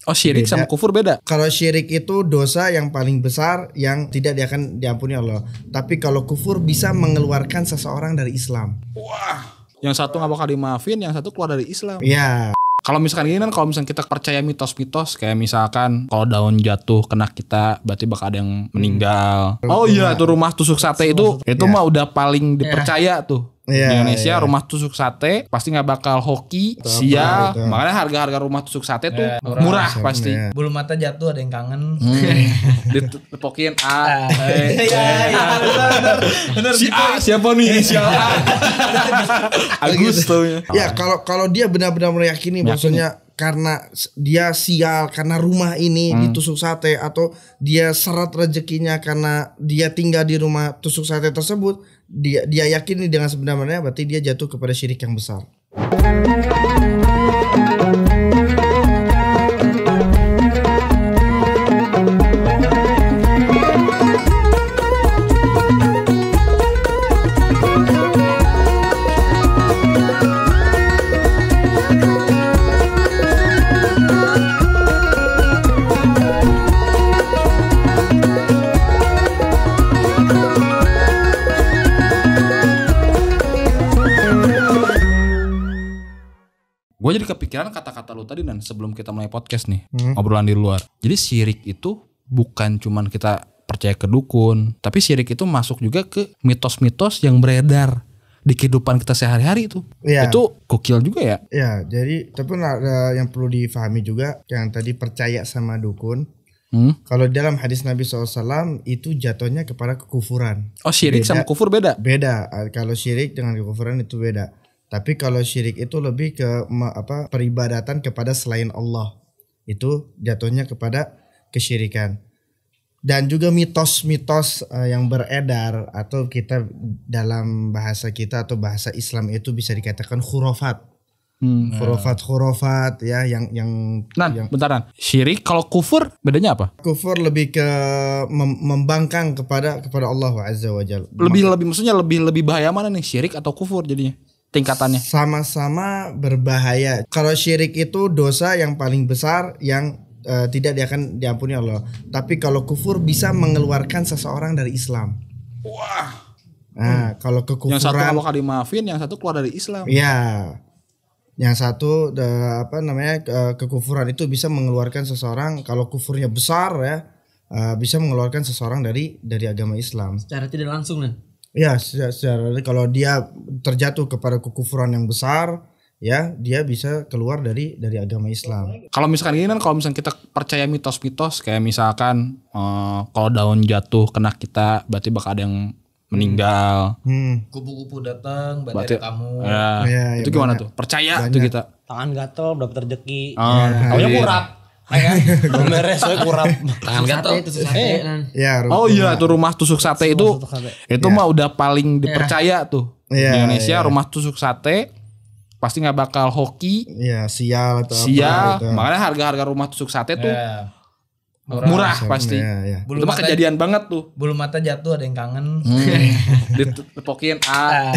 Oh, syirik sama kufur beda. Kalau syirik itu dosa yang paling besar yang tidak akan diampuni Allah. Tapi kalau kufur bisa mengeluarkan seseorang dari Islam. Wah. Yang satu nggak bakal dimaafin, yang satu keluar dari Islam. Iya. Kalau misalkan gini kan, kalau misalkan kita percaya mitos-mitos kayak misalkan kalau daun jatuh kena kita berarti bakal ada yang meninggal. Oh iya, itu rumah tusuk sate itu mah udah paling dipercaya tuh. Di Indonesia rumah tusuk sate pasti nggak bakal hoki, sial. Makanya harga-harga rumah tusuk sate tuh murah pasti. Bulu mata jatuh ada yang kangen. Ditepokin A. Bener. Si A siapa nih? Si A. Agus tuh. Ya kalau dia benar-benar meyakini maksudnya karena dia sial karena rumah ini ditusuk sate atau dia seret rezekinya karena dia tinggal di rumah tusuk sate tersebut, dia yakini dengan sebenarnya berarti dia jatuh kepada syirik yang besar. Gue jadi kepikiran kata-kata lu tadi dan sebelum kita mulai podcast nih obrolan di luar. Jadi syirik itu bukan cuman kita percaya ke dukun, tapi syirik itu masuk juga ke mitos-mitos yang beredar di kehidupan kita sehari-hari itu. Ya. Itu gokil juga ya. Ya, jadi tapi ada yang perlu difahami juga yang tadi percaya sama dukun. Kalau dalam hadis Nabi SAW itu jatuhnya kepada kekufuran. Oh, syirik sama kufur beda? Beda. Kalau syirik dengan kekufuran itu beda. Tapi kalau syirik itu lebih ke peribadatan kepada selain Allah. Itu jatuhnya kepada kesyirikan. Dan juga mitos-mitos yang beredar atau kita dalam bahasa kita atau bahasa Islam itu bisa dikatakan khurafat. Khurafat ya yang bentaran. Syirik kalau kufur bedanya apa? Kufur lebih ke membangkang kepada Allah Azza wa Jalla. Lebih maksudnya lebih bahaya mana nih, syirik atau kufur jadinya? Tingkatannya sama-sama berbahaya. Kalau syirik itu dosa yang paling besar yang tidak akan diampuni Allah. Tapi kalau kufur bisa mengeluarkan seseorang dari Islam. Wah. Nah, kalau kekufuran, yang satu nggak bakal dimaafin, yang satu keluar dari Islam. Iya. Yang satu kekufuran itu bisa mengeluarkan seseorang, kalau kufurnya besar ya, bisa mengeluarkan seseorang dari agama Islam. Secara tidak langsung nih. Ya, secara kalau dia terjatuh kepada kekufuran yang besar, ya dia bisa keluar dari agama Islam. Kalau misalkan gini kan, kalau misalkan kita percaya mitos-mitos kayak misalkan kalau daun jatuh kena kita berarti bakal ada yang meninggal. Kupu-kupu datang berarti ada kamu. Ya, itu gimana tuh? Percaya banyak. Tuh kita. Tangan gatel dapat rezeki. Taunya kurap. Belum beres kurap. Tangan gatel. Oh iya, itu rumah tusuk sate itu mah udah paling dipercaya tuh. Di Indonesia rumah tusuk sate pasti nggak bakal hoki. Iya, sial atau apa gitu. Makanya harga-harga rumah tusuk sate tuh murah pasti. Itu mah kejadian banget tuh. Bulu mata jatuh ada yang kangen. Ditepokin A.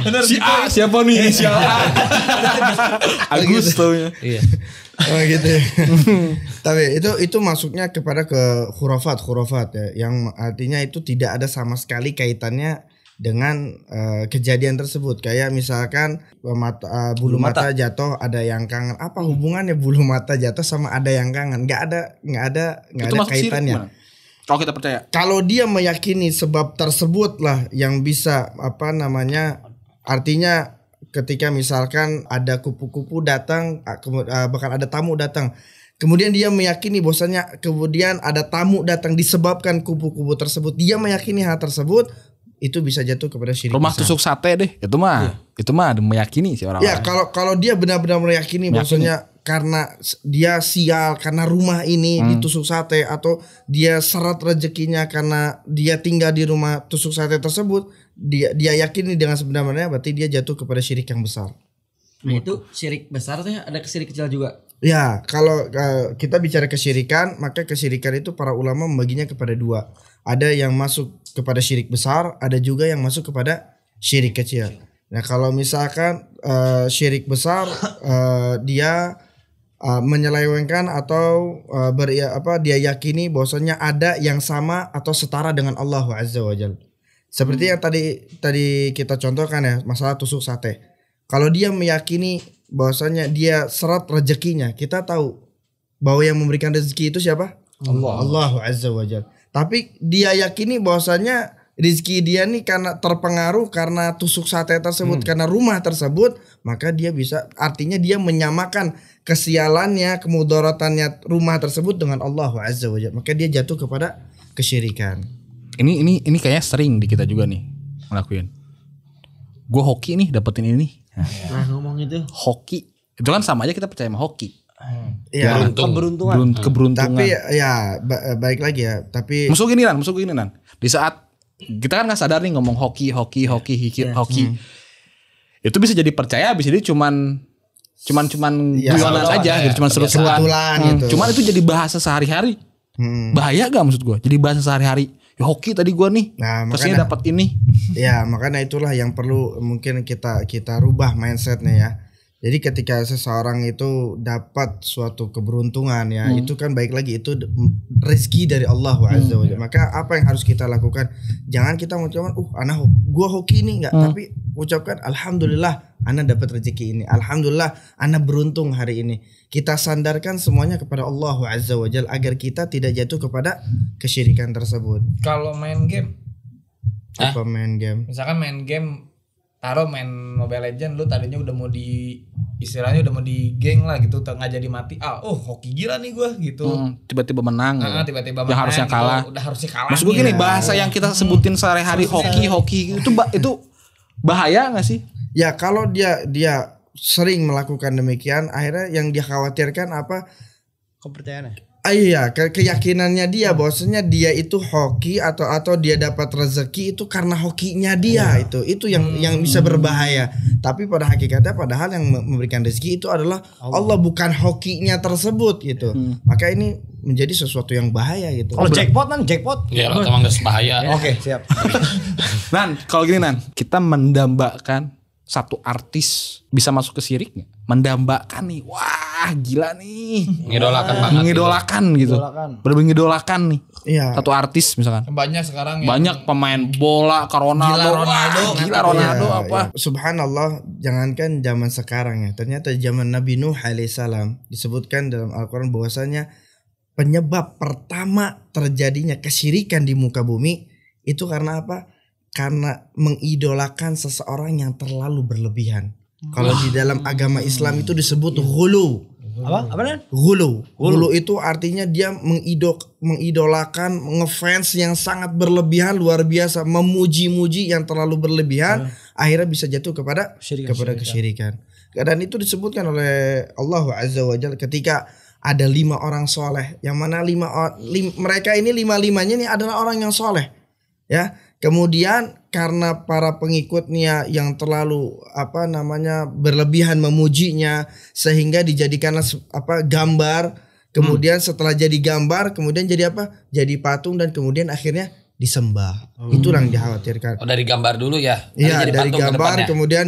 Bener. Si A siapa nih? Si A. Agus tuh. Iya. Oh gitu. Tapi itu masuknya kepada ke khurafat ya, yang artinya itu tidak ada sama sekali kaitannya dengan kejadian tersebut. Kayak misalkan bulu mata jatuh ada yang kangen. Apa hubungannya bulu mata jatuh sama ada yang kangen? Nggak ada kaitannya. Kalau kita percaya. Kalau dia meyakini sebab tersebut lah yang bisa artinya ketika misalkan ada kupu-kupu datang, bahkan ada tamu datang, kemudian dia meyakini bahwasanya kemudian ada tamu datang disebabkan kupu-kupu tersebut, dia meyakini hal tersebut, itu bisa jatuh kepada syirik. Rumah tusuk sate deh, itu mah meyakini sih orang-orang. Ya kalau dia benar-benar meyakini bahwasanya karena dia sial karena rumah ini ditusuk sate atau dia seret rezekinya karena dia tinggal di rumah tusuk sate tersebut, dia yakini dengan sebenarnya berarti dia jatuh kepada syirik yang besar. Nah, itu syirik besar tuh ada syirik kecil juga. Ya, kalau kita bicara kesyirikan, maka kesyirikan itu para ulama membaginya kepada dua. Ada yang masuk kepada syirik besar, ada juga yang masuk kepada syirik kecil. Nah, kalau misalkan syirik besar dia menyelewengkan atau dia yakini bahwasanya ada yang sama atau setara dengan Allah Azza wa Jalla. Seperti yang tadi kita contohkan ya, masalah tusuk sate. Kalau dia meyakini bahwasanya dia serat rezekinya, kita tahu bahwa yang memberikan rezeki itu siapa? Allah Azza wa Jalla. Tapi dia yakini bahwasanya rezeki dia nih karena terpengaruh karena tusuk sate tersebut, karena rumah tersebut, maka dia bisa, artinya dia menyamakan kesialannya, kemudaratannya rumah tersebut dengan Allah Azza wa Jalla. Maka dia jatuh kepada kesyirikan. Ini kayaknya sering di kita juga nih ngelakuin. Gue hoki nih dapetin ini. Nah ngomong itu. Hoki itu kan sama aja kita percaya sama hoki. Ya, Keberuntungan. tapi ya baik lagi ya. Tapi Masuk gini Nan. Di saat kita kan nggak sadar nih ngomong hoki. Itu bisa jadi percaya, bisa jadi cuman guyonan aja, gitu, cuman seru-seruan. gitu. Cuman itu jadi bahasa sehari-hari. Bahaya gak maksud gue? Jadi bahasa sehari-hari. Ya hoki tadi gue nih. Nah, terusnya dapat ini. Ya, makanya itulah yang perlu mungkin kita rubah mindsetnya ya. Jadi ketika seseorang itu dapat suatu keberuntungan ya, itu kan baik lagi itu rezeki dari Allah Azza wa Jalla. Maka apa yang harus kita lakukan? Jangan kita mengucapkan, gua hoki ini enggak, tapi ucapkan alhamdulillah ana dapat rezeki ini. Alhamdulillah ana beruntung hari ini. Kita sandarkan semuanya kepada Allah Azza wa Jalla agar kita tidak jatuh kepada kesyirikan tersebut. Kalau main game, Apa main game? misalkan main game, main Mobile Legend, lu tadinya udah mau istilahnya udah mau di geng lah gitu, nggak jadi mati. Hoki gila nih gue gitu. Tiba-tiba menang. Tiba-tiba yang harusnya kalah. Udah harusnya kalah. Maksud gue gini, bahasa yang kita sebutin sehari-hari hoki itu bahaya nggak sih? Ya kalau dia sering melakukan demikian, akhirnya yang dia khawatirkan apa? Kepercayaannya. Iya, keyakinannya dia bahwasanya dia itu hoki atau dia dapat rezeki itu karena hokinya dia. Itu yang bisa berbahaya. Tapi pada hakikatnya padahal yang memberikan rezeki itu adalah Allah, bukan hokinya tersebut gitu. Maka ini menjadi sesuatu yang bahaya gitu. Kalau jackpot. Ya lo emang gak bahaya. Oke, siap. Nan, kalau gini Nan, kita mendambakan satu artis bisa masuk ke syirik nggak? Mendambakan nih, wah gila nih, Ngidolakan banget. mengidolakan gitu, bener-bener ngidolakan nih. Iya. Satu artis misalkan. Banyak sekarang Banyak pemain bola, Ronaldo, gila Ronaldo Iya, apa? iya. Subhanallah, jangankan zaman sekarang ya, ternyata zaman Nabi Nuh alaihissalam disebutkan dalam Al-Quran bahwasanya penyebab pertama terjadinya kesyirikan di muka bumi itu karena apa? Karena mengidolakan seseorang yang terlalu berlebihan. Kalau di dalam agama Islam itu disebut ghulu. Apa nan? Ghulu itu artinya dia mengidolakan, ngefans yang sangat berlebihan, luar biasa, memuji-muji yang terlalu berlebihan, akhirnya bisa jatuh kepada kesyirikan. Dan itu disebutkan oleh Allah Azza wa Jalla ketika ada 5 orang soleh, yang mana mereka ini 5-5-nya ini adalah orang yang soleh, ya. Kemudian karena para pengikutnya yang terlalu berlebihan memujinya sehingga dijadikanlah gambar. Kemudian setelah jadi gambar, kemudian jadi apa? Jadi patung dan kemudian akhirnya disembah. Itulah yang dikhawatirkan. Dari gambar dulu ya. Iya, dari gambar kemudian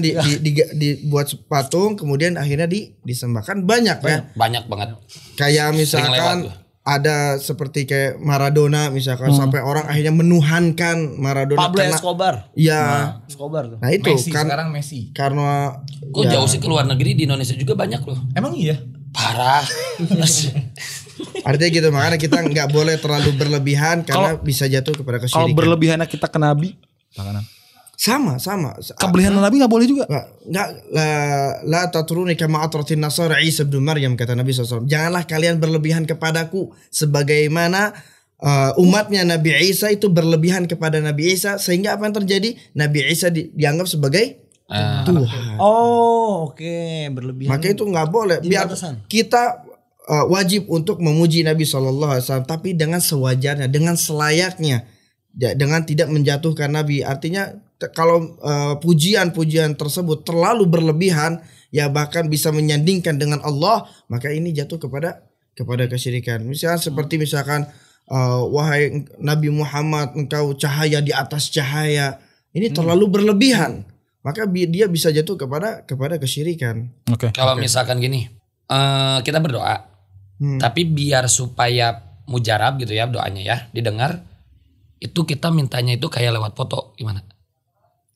dibuat patung, kemudian akhirnya disembah. Kan banyak ya. Banyak banget. Kayak misalkan ada seperti kayak Maradona misalkan sampai orang akhirnya menuhankan Maradona. Pablo Escobar. Iya. Escobar tuh. Nah itu Messi, kan sekarang Messi. karena Kok jauh sih ke luar negeri, di Indonesia juga banyak loh. Emang iya? Parah. artinya gitu, makanya kita nggak boleh terlalu berlebihan karena bisa jatuh kepada Kalau kesyirikan. berlebihannya kita ke Nabi, makanan. Sama. Kebelian Nabi nggak boleh juga. La tatruni kama atratin nasara Isa bin Maryam, kata Nabi SAW. Janganlah kalian berlebihan kepadaku sebagaimana umatnya Nabi Isa itu berlebihan kepada Nabi Isa, sehingga apa yang terjadi? Nabi Isa dianggap sebagai Tuhan. Oke, berlebihan. Maka itu nggak boleh. Biar kita wajib untuk memuji Nabi SAW, tapi dengan sewajarnya, dengan selayaknya, dengan tidak menjatuhkan Nabi. Artinya kalau pujian-pujian tersebut terlalu berlebihan, ya bahkan bisa menyandingkan dengan Allah, maka ini jatuh kepada kesyirikan. Misalkan seperti wahai Nabi Muhammad, engkau cahaya di atas cahaya. Ini terlalu berlebihan, maka dia bisa jatuh kepada kesyirikan. Kalau misalkan gini, kita berdoa. Tapi biar supaya mujarab gitu ya doanya ya didengar, itu kita mintanya itu kayak lewat foto gimana?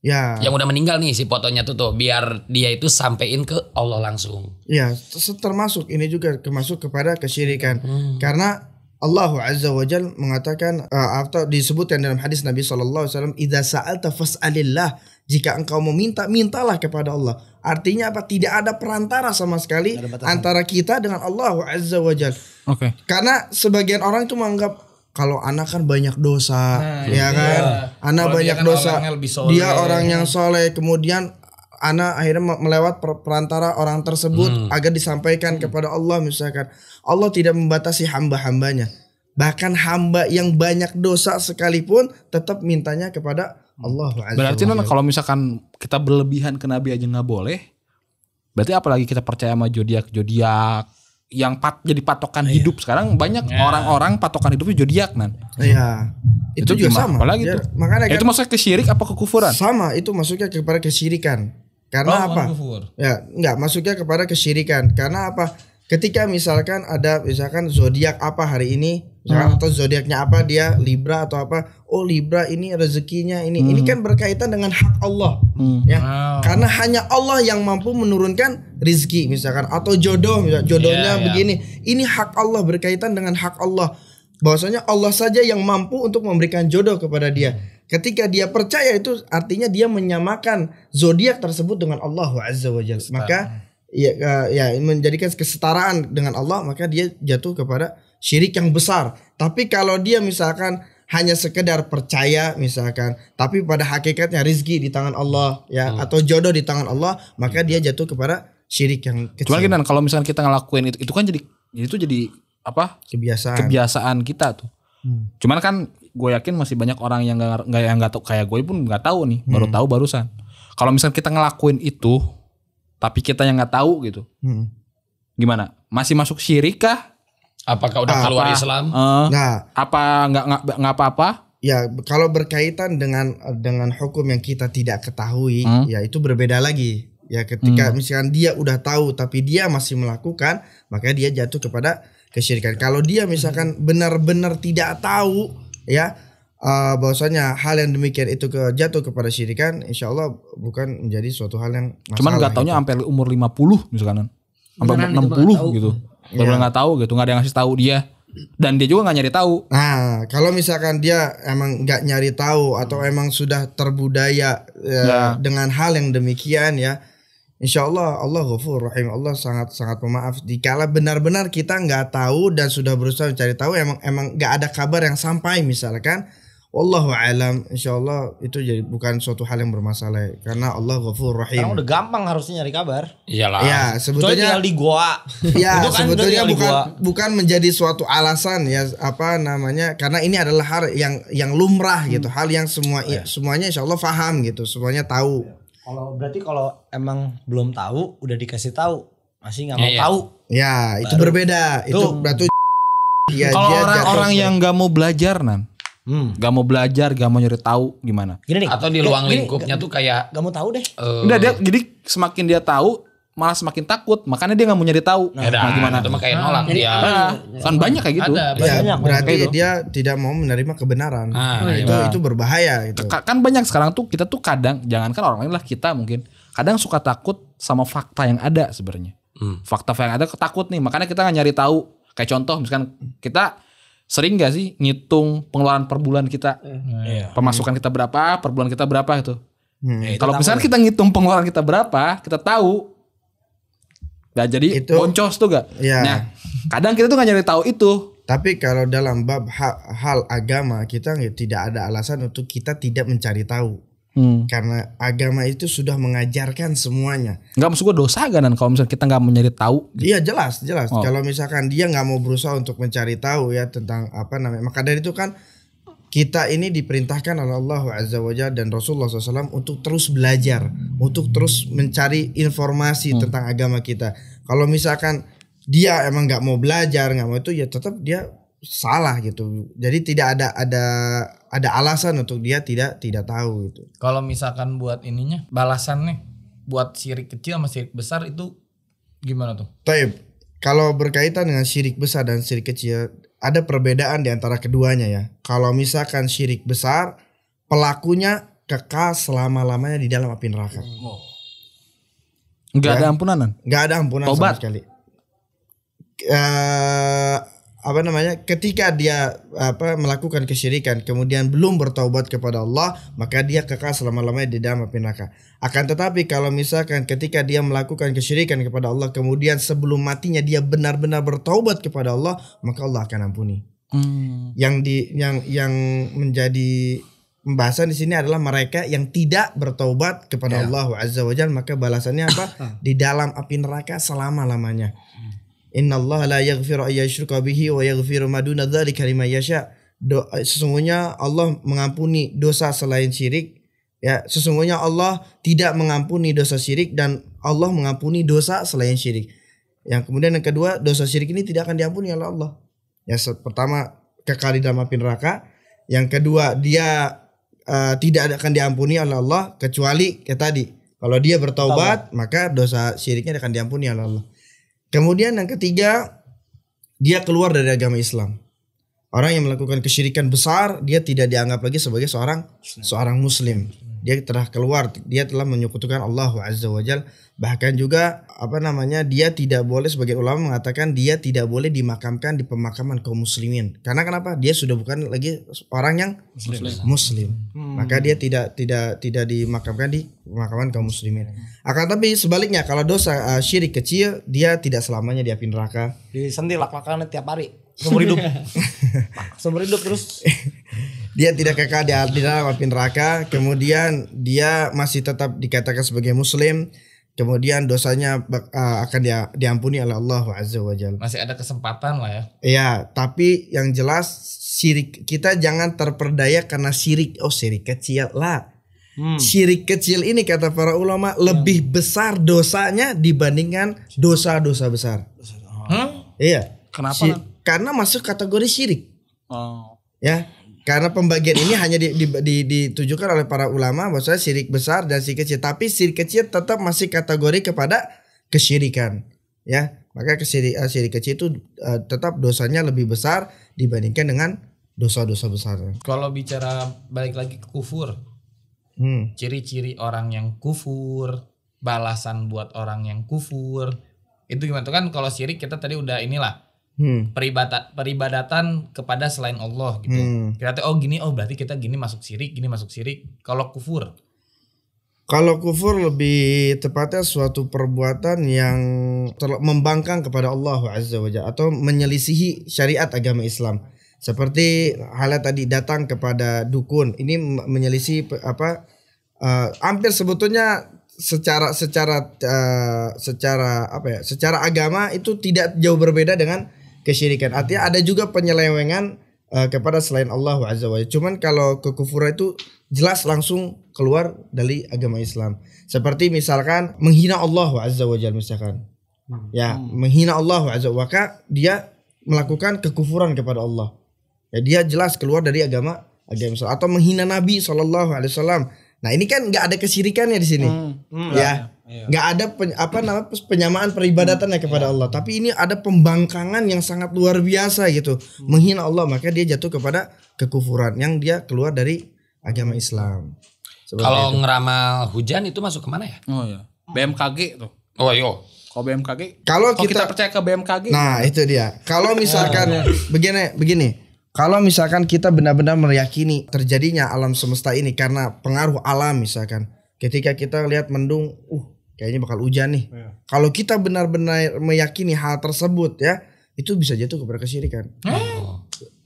Ya. Yang udah meninggal nih si fotonya tuh biar dia itu sampein ke Allah langsung. Ya, termasuk ini juga masuk kepada kesyirikan. Karena Allah Azza wa Jalla mengatakan atau disebutkan dalam hadis Nabi sallallahu alaihi wasallam, "Idza sa'alta fas'alillah." Jika engkau meminta, mintalah kepada Allah. Artinya apa? Tidak ada perantara sama sekali antara kita dengan Allah Azza wa Jalla. Oke. Karena sebagian orang itu menganggap kalau anak kan banyak dosa, ya kan? Anak Kalau dia banyak kan dosa. orangnya lebih soleh. Dia orang yang soleh. Kemudian anak akhirnya melewat perantara orang tersebut agar disampaikan kepada Allah misalkan. Allah tidak membatasi hamba-hambanya. Bahkan hamba yang banyak dosa sekalipun tetap mintanya kepada Allah Azza Berarti wa Jalla. kalau misalkan kita berlebihan ke Nabi aja nggak boleh. Berarti apalagi kita percaya sama zodiak yang jadi patokan hidup. Sekarang banyak orang-orang patokan hidupnya zodiak nan. Iya. Itu juga gimana? sama. Apalagi Ya, tuh. makanya kan Itu maksudnya kesyirik apa kekufuran? sama, itu masuknya kepada kesyirikan. Karena apa? Kufur. Ya, enggak, masuknya kepada kesyirikan. Karena apa? Ketika misalkan ada misalkan zodiak apa hari ini, misalkan atau zodiaknya apa, dia Libra atau apa. Oh, Libra ini rezekinya ini. Ini kan berkaitan dengan hak Allah. Ya. Karena hanya Allah yang mampu menurunkan rizki misalkan atau jodoh, misalkan jodohnya begini. Ini hak Allah, berkaitan dengan hak Allah. Bahwasanya Allah saja yang mampu untuk memberikan jodoh kepada dia. Ketika dia percaya itu artinya dia menyamakan zodiak tersebut dengan Allah Azza wa Jalla. Maka ya menjadikan kesetaraan dengan Allah, maka dia jatuh kepada syirik yang besar. Tapi kalau dia misalkan hanya sekedar percaya misalkan, tapi pada hakikatnya rizki di tangan Allah ya atau jodoh di tangan Allah, maka dia jatuh kepada syirik yang kecil. Cuman kan kalau misalkan kita ngelakuin itu kan jadi apa? Kebiasaan kita tuh. Cuman kan gue yakin masih banyak orang yang nggak tahu, kayak gue pun nggak tahu nih, baru tahu barusan. Kalau misalkan kita ngelakuin itu tapi kita yang nggak tahu gitu, gimana? Masih masuk syirik kah? Apakah udah keluar Islam? Nah, Apa nggak apa-apa? ya kalau berkaitan dengan hukum yang kita tidak ketahui, ya itu berbeda lagi. Ya ketika misalkan dia udah tahu tapi dia masih melakukan, maka dia jatuh kepada kesyirikan. Kalau dia misalkan benar-benar tidak tahu, ya bahwasanya hal yang demikian itu jatuh kepada syirikan, insya Allah bukan menjadi suatu hal yang masalah. Cuman nggak taunya sampai umur 50 misalkan, sampai 60 gitu. Benar nggak tahu gitu, nggak ada yang ngasih tahu dia, dan dia juga nggak nyari tahu. Nah, kalau misalkan dia emang nggak nyari tahu atau emang sudah terbudaya dengan hal yang demikian, ya insya Allah Allah Ghafur Rahim, Allah sangat pemaaf. Dikala benar-benar kita nggak tahu dan sudah berusaha mencari tahu, emang nggak ada kabar yang sampai misalkan, wallahu alam, insya Allah itu jadi bukan suatu hal yang bermasalah karena Allah Ghafur Rahim. Sekarang udah gampang harusnya nyari kabar. Iyalah. Ya Kecuali sebetulnya tinggal di goa. ya Itu kan sebetulnya tinggal di goa. bukan menjadi suatu alasan ya apa namanya, karena ini adalah hal yang lumrah gitu, hal yang semuanya insya Allah paham gitu, semuanya tahu. Kalau emang belum tahu udah dikasih tahu masih nggak mau tahu. Ya itu berbeda. Itu berarti ya, Kalau dia orang-orang jatuh- yang nggak mau belajar nggak mau belajar, nggak mau nyari tahu gimana? Gini nih. Atau di ruang lingkupnya tuh kayak Gak mau tahu deh. Udah dia jadi semakin dia tahu malah semakin takut, makanya dia nggak mau nyari tahu. gimana? Itu mah kayak nolak dia. Kan banyak kayak gitu. Ada ya, banyak berarti kayak itu. dia tidak mau menerima kebenaran. Itu berbahaya gitu. Kan banyak sekarang tuh kita tuh kadang, jangankan orang lain lah, kita mungkin kadang suka takut sama fakta yang ada sebenarnya. Fakta yang ada ketakut nih, makanya kita nggak nyari tahu. Kayak contoh misalkan kita sering gak sih ngitung pengeluaran per bulan kita, pemasukan kita berapa, per bulan kita berapa gitu. Kalau misalkan kita ngitung pengeluaran kita berapa, kita tahu. Nah jadi Itu- boncos tuh gak? Ya. Nah kadang kita tuh gak nyari tahu itu. Tapi kalau dalam bab hal agama, kita tidak ada alasan untuk kita tidak mencari tahu. Karena agama itu sudah mengajarkan semuanya. Gak maksud gue dosa gak Nan kalau misalkan kita gak mencari tahu. Iya jelas. Oh. Kalau misalkan dia nggak mau berusaha untuk mencari tahu ya tentang apa namanya, maka dari itu kan kita ini diperintahkan oleh Allah Azza wa Jalla dan Rasulullah SAW untuk terus belajar, untuk terus mencari informasi tentang agama kita. Kalau misalkan dia emang nggak mau belajar, nggak mau itu, ya tetap dia salah gitu. Jadi tidak ada alasan untuk dia tidak tahu itu. Kalau misalkan buat ininya balasannya buat syirik kecil sama syirik besar itu gimana tuh? Taib. kalau berkaitan dengan syirik besar dan syirik kecil, ada perbedaan di antara keduanya ya. Kalau misalkan syirik besar, pelakunya kekal selama-lamanya di dalam api neraka. Enggak Ya. ada ampunan. Nggak ada ampunan sama Tobat. sekali. Ketika dia melakukan kesyirikan kemudian belum bertaubat kepada Allah, maka dia kekal selama-lamanya di dalam api neraka. Akan tetapi kalau misalkan ketika dia melakukan kesyirikan kepada Allah kemudian sebelum matinya dia benar-benar bertaubat kepada Allah, maka Allah akan ampuni. Yang menjadi pembahasan di sini adalah mereka yang tidak bertaubat kepada Allah Azza wa Jalla, maka balasannya apa? Di dalam api neraka selama-lamanya. Innallaha la yaghfiru ay yushraka bihi wa yaghfiru ma duna dzalika liman yasha. Sesungguhnya Allah mengampuni dosa selain syirik. Ya, sesungguhnya Allah tidak mengampuni dosa syirik dan Allah mengampuni dosa selain syirik. Yang kemudian yang kedua, dosa syirik ini tidak akan diampuni oleh Allah. Ya, pertama kekal di dalam api neraka. Yang kedua, dia tidak akan diampuni oleh Allah kecuali kayak tadi. Kalau dia bertaubat, maka dosa syiriknya akan diampuni oleh Allah. Kemudian yang ketiga, dia keluar dari agama Islam. Orang yang melakukan kesyirikan besar, dia tidak dianggap lagi sebagai seorang muslim. Dia telah keluar, dia telah menyekutukan Allah Azza wa Jalla. Bahkan juga dia tidak boleh, sebagian ulama mengatakan dia tidak boleh dimakamkan di pemakaman kaum muslimin. Karena kenapa? Dia sudah bukan lagi orang yang muslim. Maka dia tidak dimakamkan di pemakaman kaum muslimin. Akan tapi sebaliknya, kalau dosa syirik kecil, dia tidak selamanya di api neraka. Disentil lak-lakannya tiap hari seumur hidup. Seumur hidup terus. Dia tidak kekal di dalam api neraka. Kemudian dia masih tetap dikatakan sebagai muslim. Kemudian dosanya akan diampuni oleh Allah Azza wa Jalla. Masih ada kesempatan lah ya. Iya, tapi yang jelas syirik kita jangan terperdaya karena syirik. Oh, syirik kecil lah. Syirik kecil ini kata para ulama lebih besar dosanya dibandingkan dosa-dosa besar. Iya. Kenapa? Karena masuk kategori syirik. Oh. Ya. Karena pembagian ini hanya ditujukan oleh para ulama bahwasanya syirik besar dan syirik kecil. Tapi syirik kecil tetap masih kategori kepada kesyirikan. Ya, maka syirik kecil itu tetap dosanya lebih besar dibandingkan dengan dosa-dosa besar. Kalau bicara balik lagi ke kufur, ciri-ciri orang yang kufur, balasan buat orang yang kufur, itu gimana tuh kan? Kalau syirik kita tadi udah inilah. Peribadatan kepada selain Allah gitu. Kita berarti kita gini masuk syirik, gini masuk syirik. Kalau kufur lebih tepatnya suatu perbuatan yang membangkang kepada Allah Azza wa Jalla atau menyelisihi syariat agama Islam. Seperti halnya tadi datang kepada dukun, ini menyelisih hampir sebetulnya secara agama itu tidak jauh berbeda dengan kesyirikan. Artinya ada juga penyelewengan kepada selain Allah Azza wa Jalla. Cuman kalau kekufuran itu jelas langsung keluar dari agama Islam. Seperti misalkan menghina Allah Azza wa Jalla misalkan. Ya, menghina Allah Azza wa Jalla, dia melakukan kekufuran kepada Allah. Ya, dia jelas keluar dari agama Islam. Atau menghina Nabi SAW. Nah, ini kan nggak ada kesyirikannya di sini. Ya. Nggak ada penyamaan peribadatannya kepada Allah, tapi ini ada pembangkangan yang sangat luar biasa gitu, menghina Allah, maka dia jatuh kepada kekufuran yang dia keluar dari agama Islam. Kalau ngeramal hujan itu masuk kemana ya? Oh iya. BMKG tuh. Oh iya. Kalau BMKG, kalau kita percaya ke BMKG. Nah itu dia. Kalau misalkan begini. Kalau misalkan kita benar-benar meyakini terjadinya alam semesta ini karena pengaruh alam, misalkan ketika kita lihat mendung, kayaknya bakal hujan nih. Kalau kita benar-benar meyakini hal tersebut ya, itu bisa jatuh kepada kesyirikan.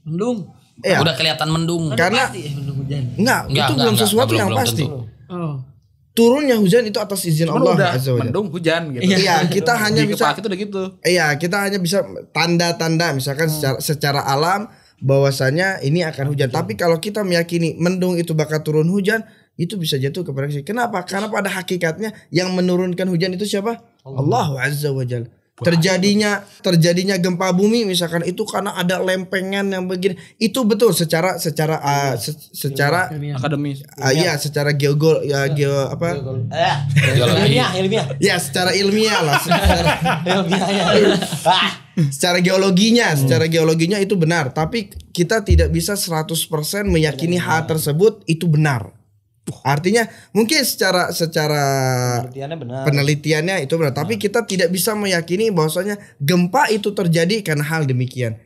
Mendung. Udah kelihatan mendung. Karena Mendung hujan. itu belum sesuatu yang pasti. Turunnya hujan itu atas izin Allah Azza wa Jalla. Mendung hujan gitu. Iya, kita hanya bisa kita udah gitu. Iya, kita hanya bisa tanda-tanda misalkan secara alam bahwasanya ini akan hujan. Tapi kalau kita meyakini mendung itu bakal turun hujan, itu bisa jatuh kepada kesyirikan. Kenapa? Karena pada hakikatnya yang menurunkan hujan itu siapa? Allah Azza wa Jalla. terjadinya gempa bumi misalkan itu karena ada lempengan yang begini. Itu betul secara Akademis. iya secara geo ilmiah. ya secara ilmiah lah secara geologinya itu benar, tapi kita tidak bisa 100% meyakini hal tersebut itu benar. Artinya mungkin secara penelitiannya itu benar, tapi kita tidak bisa meyakini bahwasanya gempa itu terjadi karena hal demikian.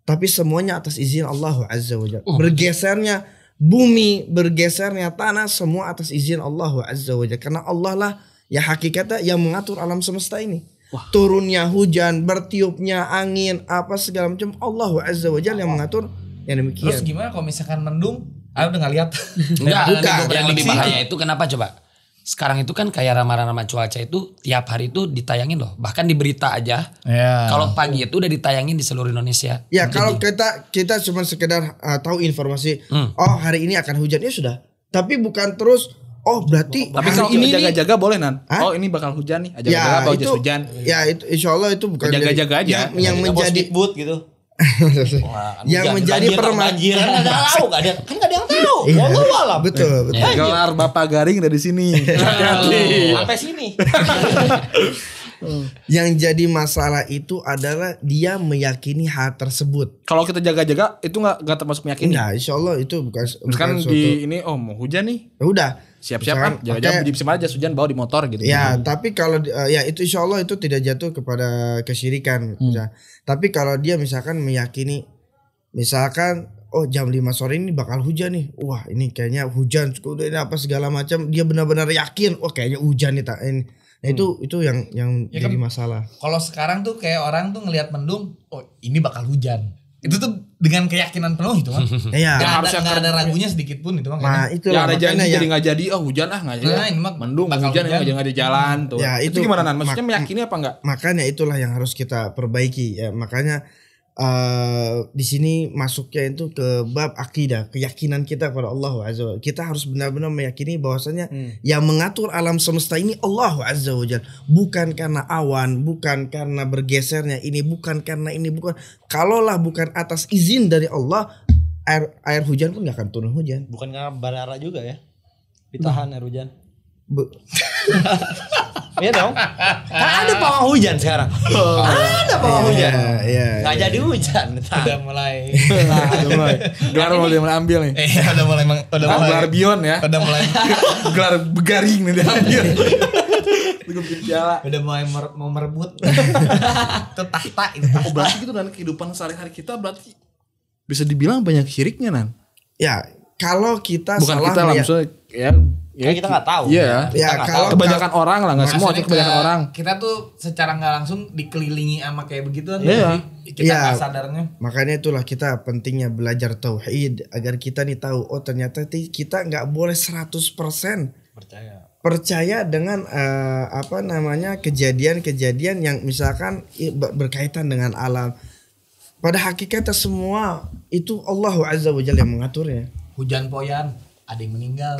Tapi semuanya atas izin Allah Azza wa Jalla. Bergesernya bumi, bergesernya tanah, semua atas izin Allah Azza wa Jalla. Karena Allah lah ya hakikatnya yang mengatur alam semesta ini. Turunnya hujan, bertiupnya angin, apa segala macam Allah Azza wa Jalla yang mengatur yang demikian. Terus gimana kalau misalkan mendung? Aku udah gak lihat. Enggak, yang lebih bahaya itu kenapa coba? Sekarang itu kan kayak ramalan cuaca itu tiap hari itu ditayangin loh. Bahkan di berita aja. Ya. Kalau pagi itu udah ditayangin di seluruh Indonesia. Ya kalau kita cuma sekedar tahu informasi, oh hari ini akan hujan, ya sudah. Tapi bukan terus, oh berarti Tapi hari kalau ini kita jaga-jaga boleh Nan. Hah? Oh ini bakal hujan nih. Jaga-jaga atau jas hujan. Ya itu insya Allah itu bukan Jaga-jaga aja. yang menjadi boot gitu. yang menjadi perbanjiran kan nggak tahu, nggak ada yang tahu. Iya. Wallahu alam. Betul. Gelar Bapak Garing dari sini. Sampai sini. Yang jadi masalah itu adalah dia meyakini hal tersebut. Kalau kita jaga-jaga itu nggak termasuk meyakini. Enggak, insya Allah itu bukan Misalkan suatu. di ini mau hujan nih. Ya udah. Siap-siap Misalkan kan. Jaga-jaga di aja hujan bawa di motor gitu. Ya, tapi kalau ya itu insya Allah itu tidak jatuh kepada kesyirikan. Tapi kalau dia misalkan meyakini, misalkan oh jam 5 sore ini bakal hujan nih. Wah ini kayaknya hujan. Ini apa segala macam. Dia benar-benar yakin. Wah kayaknya hujan nih. Nah itu yang Ya jadi kan, masalah. kalau sekarang tuh kayak orang tuh ngelihat mendung, oh ini bakal hujan. Itu tuh dengan keyakinan penuh itu kan. Iya. Gak ada ragunya sedikit pun itu kan. Nah itu Yang ada janji makanya jadi nggak jadi. Oh hujan nggak jadi. Nah, ini mah Mendung bakal hujan hujan. nggak ada jalan tuh. Ya, itu gimana Nan? Maksudnya meyakini apa enggak? Makanya itulah yang harus kita perbaiki ya. Makanya di sini masuknya itu ke bab akidah, keyakinan kita kepada Allah Azza wa Jalla. Kita harus benar-benar meyakini bahwasanya yang mengatur alam semesta ini Allah Azza wa Jalla. Bukan karena awan, bukan karena bergesernya ini, bukan karena ini, bukan. Kalaulah bukan atas izin dari Allah, air hujan pun gak akan turun hujan. Bukan karena barara juga ya. Ditahan air hujan. Iya dong. Kan ada pawang hujan sekarang. Ada pawang hujan. Iya. Nggak jadi hujan. Udah mulai. Gelar mau dia ambil nih. Udah mulai. Gelar Bion ya. Udah mulai. Gelar Garing nih dia ambil. Udah mulai mau merebut. Itu tahta itu. Oh berarti gitu dan kehidupan sehari-hari kita berarti bisa dibilang banyak syiriknya Nan. Ya, kalau kita Bukan salah kita lah maksudnya Kan kita nggak tahu. Iya. Ya, kalau Kebanyakan orang lah nggak semua, Maksudnya kebanyakan orang. Kita tuh secara nggak langsung dikelilingi sama kayak begitu kan. Iya. Jadi kita Iya. nggak sadarnya. makanya itulah kita pentingnya belajar tauhid agar kita nih tahu oh ternyata kita nggak boleh 100% percaya dengan kejadian-kejadian yang misalkan berkaitan dengan alam. Pada hakikatnya semua itu Allah Azza wa Jalla yang mengaturnya. Hujan poyan, ada yang meninggal.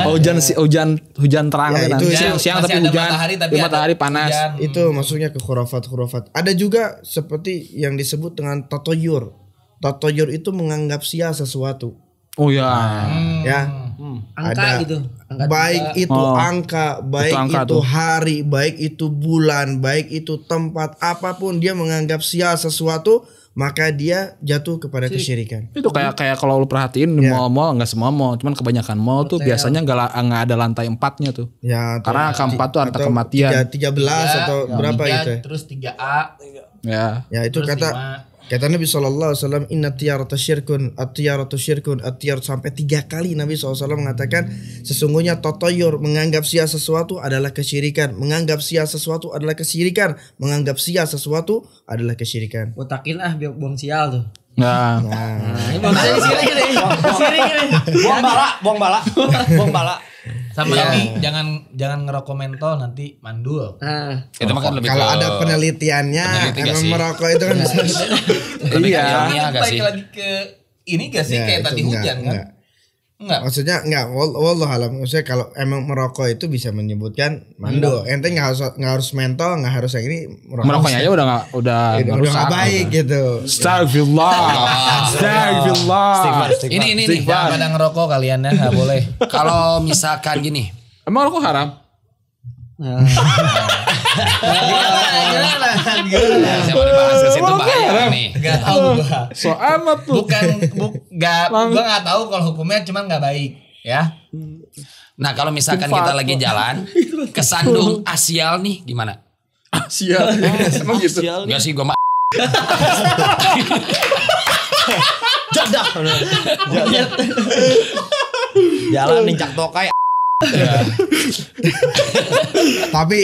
Hujan terang Ya, kan. itu Siang masih tapi ada hujan. matahari, tapi Matahari ada panas. hujan. Itu maksudnya ke khurafat. Ada juga seperti yang disebut dengan tatoyur. Tatoyur itu menganggap sia sesuatu. Oh ya. Ya. Angka gitu. Baik itu angka, baik angka itu tuh. hari, baik itu bulan, baik itu tempat, apapun dia menganggap sia sesuatu, maka dia jatuh kepada kesyirikan. Itu kayak kalau lu perhatiin di mall-mall, nggak semua mall, cuman kebanyakan mall tuh biasanya nggak ada lantai 4-nya tuh. Ya, Karena angka 4 tuh angka atau kematian. 13 atau berapa 3, gitu ya. Terus 3A. Ya. Ya itu Terus kata Nabi SAW, inna tiyarata syirkun, at-tiyaratu syirkun, at-tiyar, sampai 3 kali Nabi SAW mengatakan sesungguhnya totoyor, menganggap sia sesuatu adalah kesyirikan, menganggap sia sesuatu adalah kesyirikan, menganggap sia sesuatu adalah kesyirikan. Botakin biar buang sial tuh. Nah, Ini buang sirik ini. Buang bala. Sama ini jangan ngerokok mentol nanti mandul. Itu mah kan lebih Kalau ke ada penelitiannya, peneliti gak emang sih? merokok itu kan bisa. lebih ke Iya. ilmiah gak sih? Balik lagi ke ini gak sih Ya, kayak itu tadi enggak, hujan kan? enggak. Enggak. Maksudnya enggak, wallahu alam. Maksudnya kalau emang merokok itu bisa menyebutkan mando. Ente nggak harus mentol, nggak harus yang ini. Merokoknya aja udah nggak rusak. Baik gitu. Astagfirullah. Astagfirullah. Ini Jangan pada ngerokok kalian ya, nggak boleh. kalau misalkan gini, Emang rokok haram? Gimana? saya mau dibahas ke situ bahaya nih. Gak tahu gua. So amat tuh. Gua nggak tahu kalau hukumnya cuman nggak baik ya. Nah kalau misalkan kita lagi jalan kesandung asial nih gimana? Sial. Emang gitu. Enggak sih gue Jadah. Jalan nincak tokai. Tapi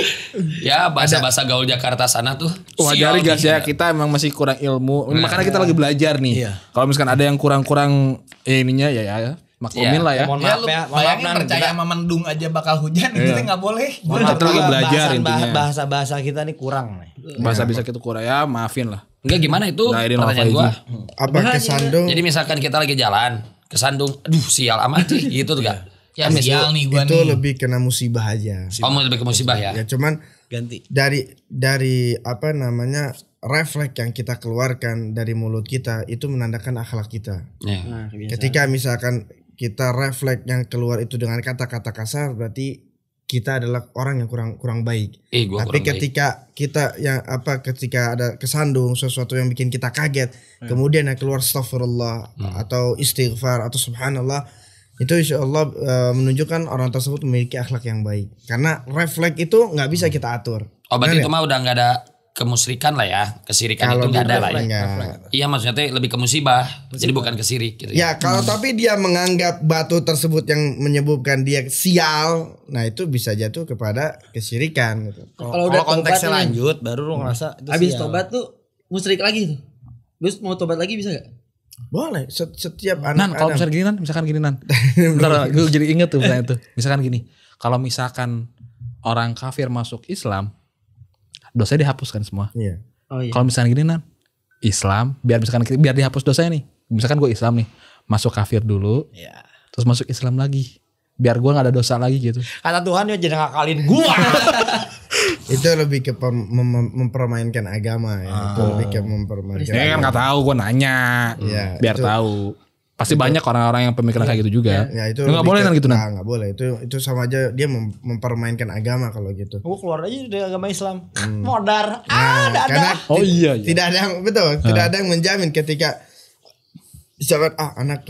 ya bahasa-bahasa gaul Jakarta sana tuh. Wajari sial guys gitu. ya, kita emang masih kurang ilmu. Makanya kita lagi belajar nih. Kalau misalkan ada yang kurang-kurang ininya ya maklumin lah ya. Mohon Ya maaf lu ya. bayangin percaya sama mendung aja bakal hujan kita nggak boleh. Kita lagi belajar intinya. Bahasa kita nih kurang nih. Bahasa bisa kita kurang ya, maafin lah. Enggak gimana itu Nah, ini pertanyaan Nova gue. apa kesandung? Jadi misalkan kita lagi jalan kesandung, aduh sial amat sih gitu tuh gak? Ya sial nih gua Itu nih. lebih kena musibah aja. Oh mau lebih ke musibah ya? Ya cuman Ganti. dari apa namanya refleks yang kita keluarkan dari mulut kita itu menandakan akhlak kita. Ya. Ketika misalkan kita refleks yang keluar itu dengan kata-kata kasar, berarti kita adalah orang yang kurang baik. Gua Tapi kurang ketika kita ketika ada kesandung sesuatu yang bikin kita kaget, kemudian yang keluar astagfirullah atau istighfar atau subhanallah, itu insya Allah menunjukkan orang tersebut memiliki akhlak yang baik. Karena refleks itu nggak bisa kita atur. Oh berarti Benar itu mah udah gak ada kemusyrikan lah ya, kesirikan itu gak ada lah ya. Enggak. Iya maksudnya teh lebih ke musibah, jadi bukan ke sirik gitu. Ya kalau tapi dia menganggap batu tersebut yang menyebabkan dia sial, nah itu bisa jatuh kepada kesyirikan gitu. Kalau udah konteksnya lanjut baru lu ngerasa itu Habis sial. tobat tuh musyrik lagi tuh. Terus mau tobat lagi bisa gak? Boleh setiap Nan, anak kalau misalkan gini Nan. Bentar, gue jadi inget tuh misalnya itu. Misalkan gini, kalau misalkan orang kafir masuk Islam, dosanya dihapuskan semua. Iya. Oh iya. Kalau misalkan gini Nan, Islam biar dihapus dosanya nih. Misalkan gue Islam nih, masuk kafir dulu, Ya. terus masuk Islam lagi, biar gue nggak ada dosa lagi gitu. Kata Tuhan ya jangan ngakalin gua. Itu lebih ke mempermainkan agama ya. Itu lebih ke mempermainkan. Ya kan nggak tahu, gue nanya, Iya, biar itu- tahu. Pasti banyak orang-orang yang pemikiran kayak gitu juga. Ya itu Nggak lebih boleh ke- kan gitu Nan. Nggak boleh. Itu sama aja dia mempermainkan agama kalau gitu. Gua keluar aja dari agama Islam. Modar. Karena Oh iya. tidak ada yang betul, tidak ada yang menjamin ketika misalkan anak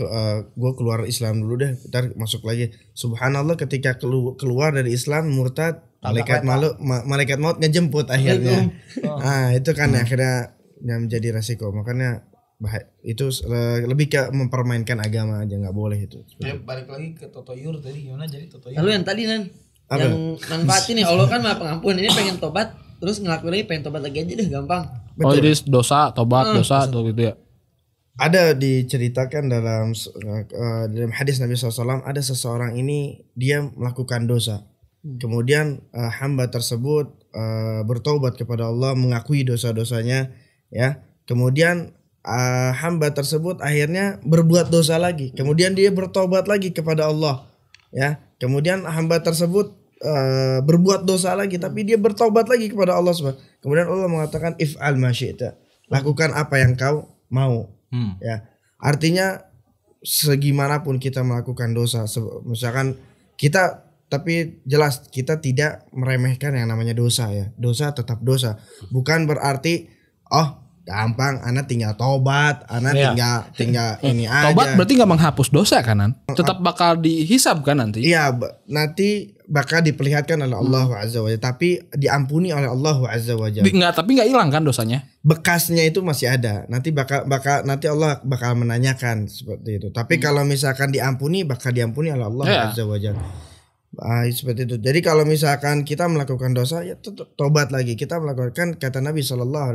gue keluar Islam dulu deh, ntar masuk lagi. Subhanallah ketika keluar dari Islam murtad, malaikat maut ngejemput akhirnya. Nah itu kan akhirnya yang menjadi resiko. Makanya itu lebih ke mempermainkan agama aja, nggak boleh itu. Balik lagi ke Totoyur tadi gimana jadi Totoyur? Lalu yang tadi Nan, yang manfaatin nih Allah kan maha pengampun, ini pengen tobat terus ngelakuin lagi pengen tobat lagi aja deh gampang. Oh jadi dosa, tobat, dosa, atau gitu ya. Ada diceritakan dalam hadis Nabi SAW, ada seseorang ini dia melakukan dosa. Kemudian hamba tersebut bertobat kepada Allah, mengakui dosa-dosanya, ya. Kemudian hamba tersebut akhirnya berbuat dosa lagi. Kemudian dia bertobat lagi kepada Allah, ya. Kemudian hamba tersebut berbuat dosa lagi, tapi dia bertobat lagi kepada Allah SWT. Kemudian Allah mengatakan if'al ma syi'ta, lakukan apa yang kau mau. Ya, artinya segimanapun kita melakukan dosa, misalkan kita, tapi jelas kita tidak meremehkan yang namanya dosa ya. Dosa tetap dosa. Bukan berarti gampang, anak tinggal tobat, anak tinggal ini aja. Tobat berarti nggak menghapus dosa kanan, tetap bakal dihisab kan nanti. Iya, nanti bakal diperlihatkan oleh Allah Azza wa Jalla, tapi diampuni oleh Allah Azza wa Jalla. Tapi nggak hilang kan dosanya. Bekasnya itu masih ada. Nanti nanti Allah bakal menanyakan seperti itu. Tapi kalau misalkan diampuni, bakal diampuni oleh Allah Azza wa Jalla. Seperti itu. Jadi kalau misalkan kita melakukan dosa, ya tetap tobat lagi. Kita melakukan, kata Nabi SAW,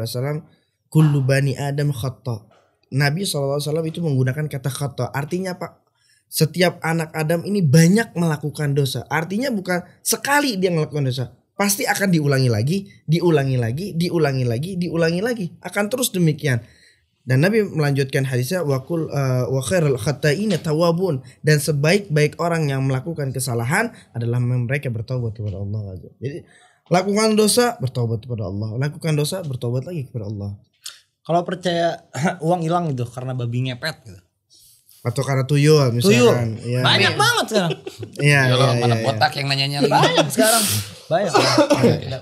kullu bani Adam khata. Nabi SAW itu menggunakan kata khata. Artinya apa? Setiap anak Adam ini banyak melakukan dosa. Artinya bukan sekali dia melakukan dosa. Pasti akan diulangi lagi, diulangi lagi, diulangi lagi, diulangi lagi. Akan terus demikian. Dan Nabi melanjutkan hadisnya wa khairul khata'ina tawwabun, dan sebaik-baik orang yang melakukan kesalahan adalah mereka bertaubat kepada Allah. Jadi lakukan dosa bertaubat kepada Allah, lakukan dosa bertaubat lagi kepada Allah. Kalau percaya uang hilang gitu karena babi ngepet gitu. Atau karena tuyul misalkan. Ya. Banyak banget sekarang. Iya. Kalau mana botak yang nanyanya lagi. Banyak sekarang. Banyak.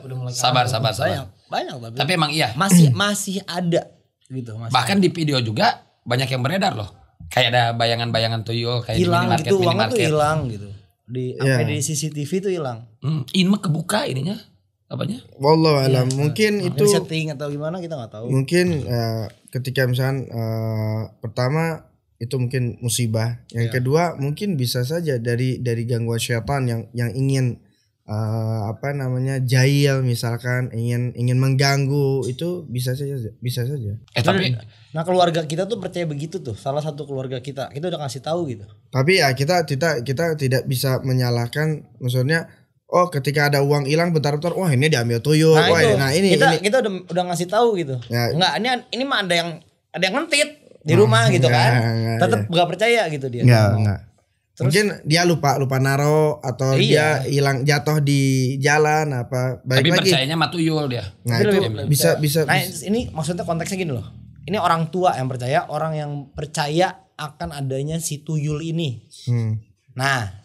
Udah mulai sabar. Banyak tapi emang iya. Masih ada gitu. Bahkan di video juga banyak yang beredar loh. Kayak ada bayangan-bayangan tuyul kayak hilang di minimarket, gitu, uangnya tuh hilang gitu. Sampai di CCTV tuh hilang. Ini mah kebuka ininya. Apanya? Wallahu alam. Mungkin itu setting atau gimana kita nggak tahu. Mungkin ketika misalkan pertama itu mungkin musibah. Yang kedua mungkin bisa saja dari gangguan syaitan yang ingin jahil misalkan, ingin mengganggu, itu bisa saja. Tapi keluarga kita tuh percaya begitu tuh. Salah satu keluarga kita udah kasih tahu gitu. Tapi ya kita tidak bisa menyalahkan, maksudnya ketika ada uang hilang bentar-bentar, wah ini diambil tuyul. Kita udah ngasih tahu gitu. Ya. Enggak, ini mah ada yang ngentit di rumah gitu kan. Tetap enggak percaya gitu dia. Enggak. Terus, mungkin dia lupa naro atau dia hilang jatuh di jalan apa. Tapi percayanya mah tuyul dia. Nah, itu bisa. Nah, ini maksudnya konteksnya gini loh. Ini orang tua yang percaya, orang yang percaya akan adanya si tuyul ini. Nah,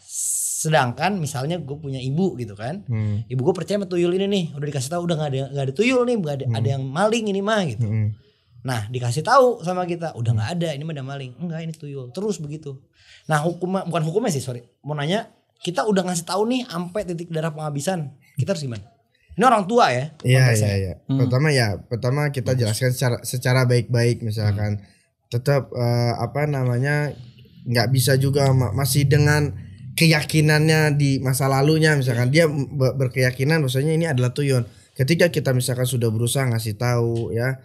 sedangkan misalnya gue punya ibu gitu kan, ibu gue percaya sama tuyul ini nih, udah dikasih tahu udah nggak ada tuyul nih, ada yang maling ini mah gitu. Nah dikasih tahu sama kita udah nggak ada, ini mah ada maling, enggak ini tuyul, terus begitu. Nah bukan hukumnya sih, mau nanya, kita udah ngasih tahu nih sampai titik darah penghabisan, kita harus gimana? Ini orang tua ya? Iya. Pertama kita jelaskan secara baik-baik, misalkan tetap nggak bisa juga masih dengan keyakinannya di masa lalunya, misalkan dia berkeyakinan maksudnya ini adalah tuyul. Ketika kita misalkan sudah berusaha ngasih tahu ya,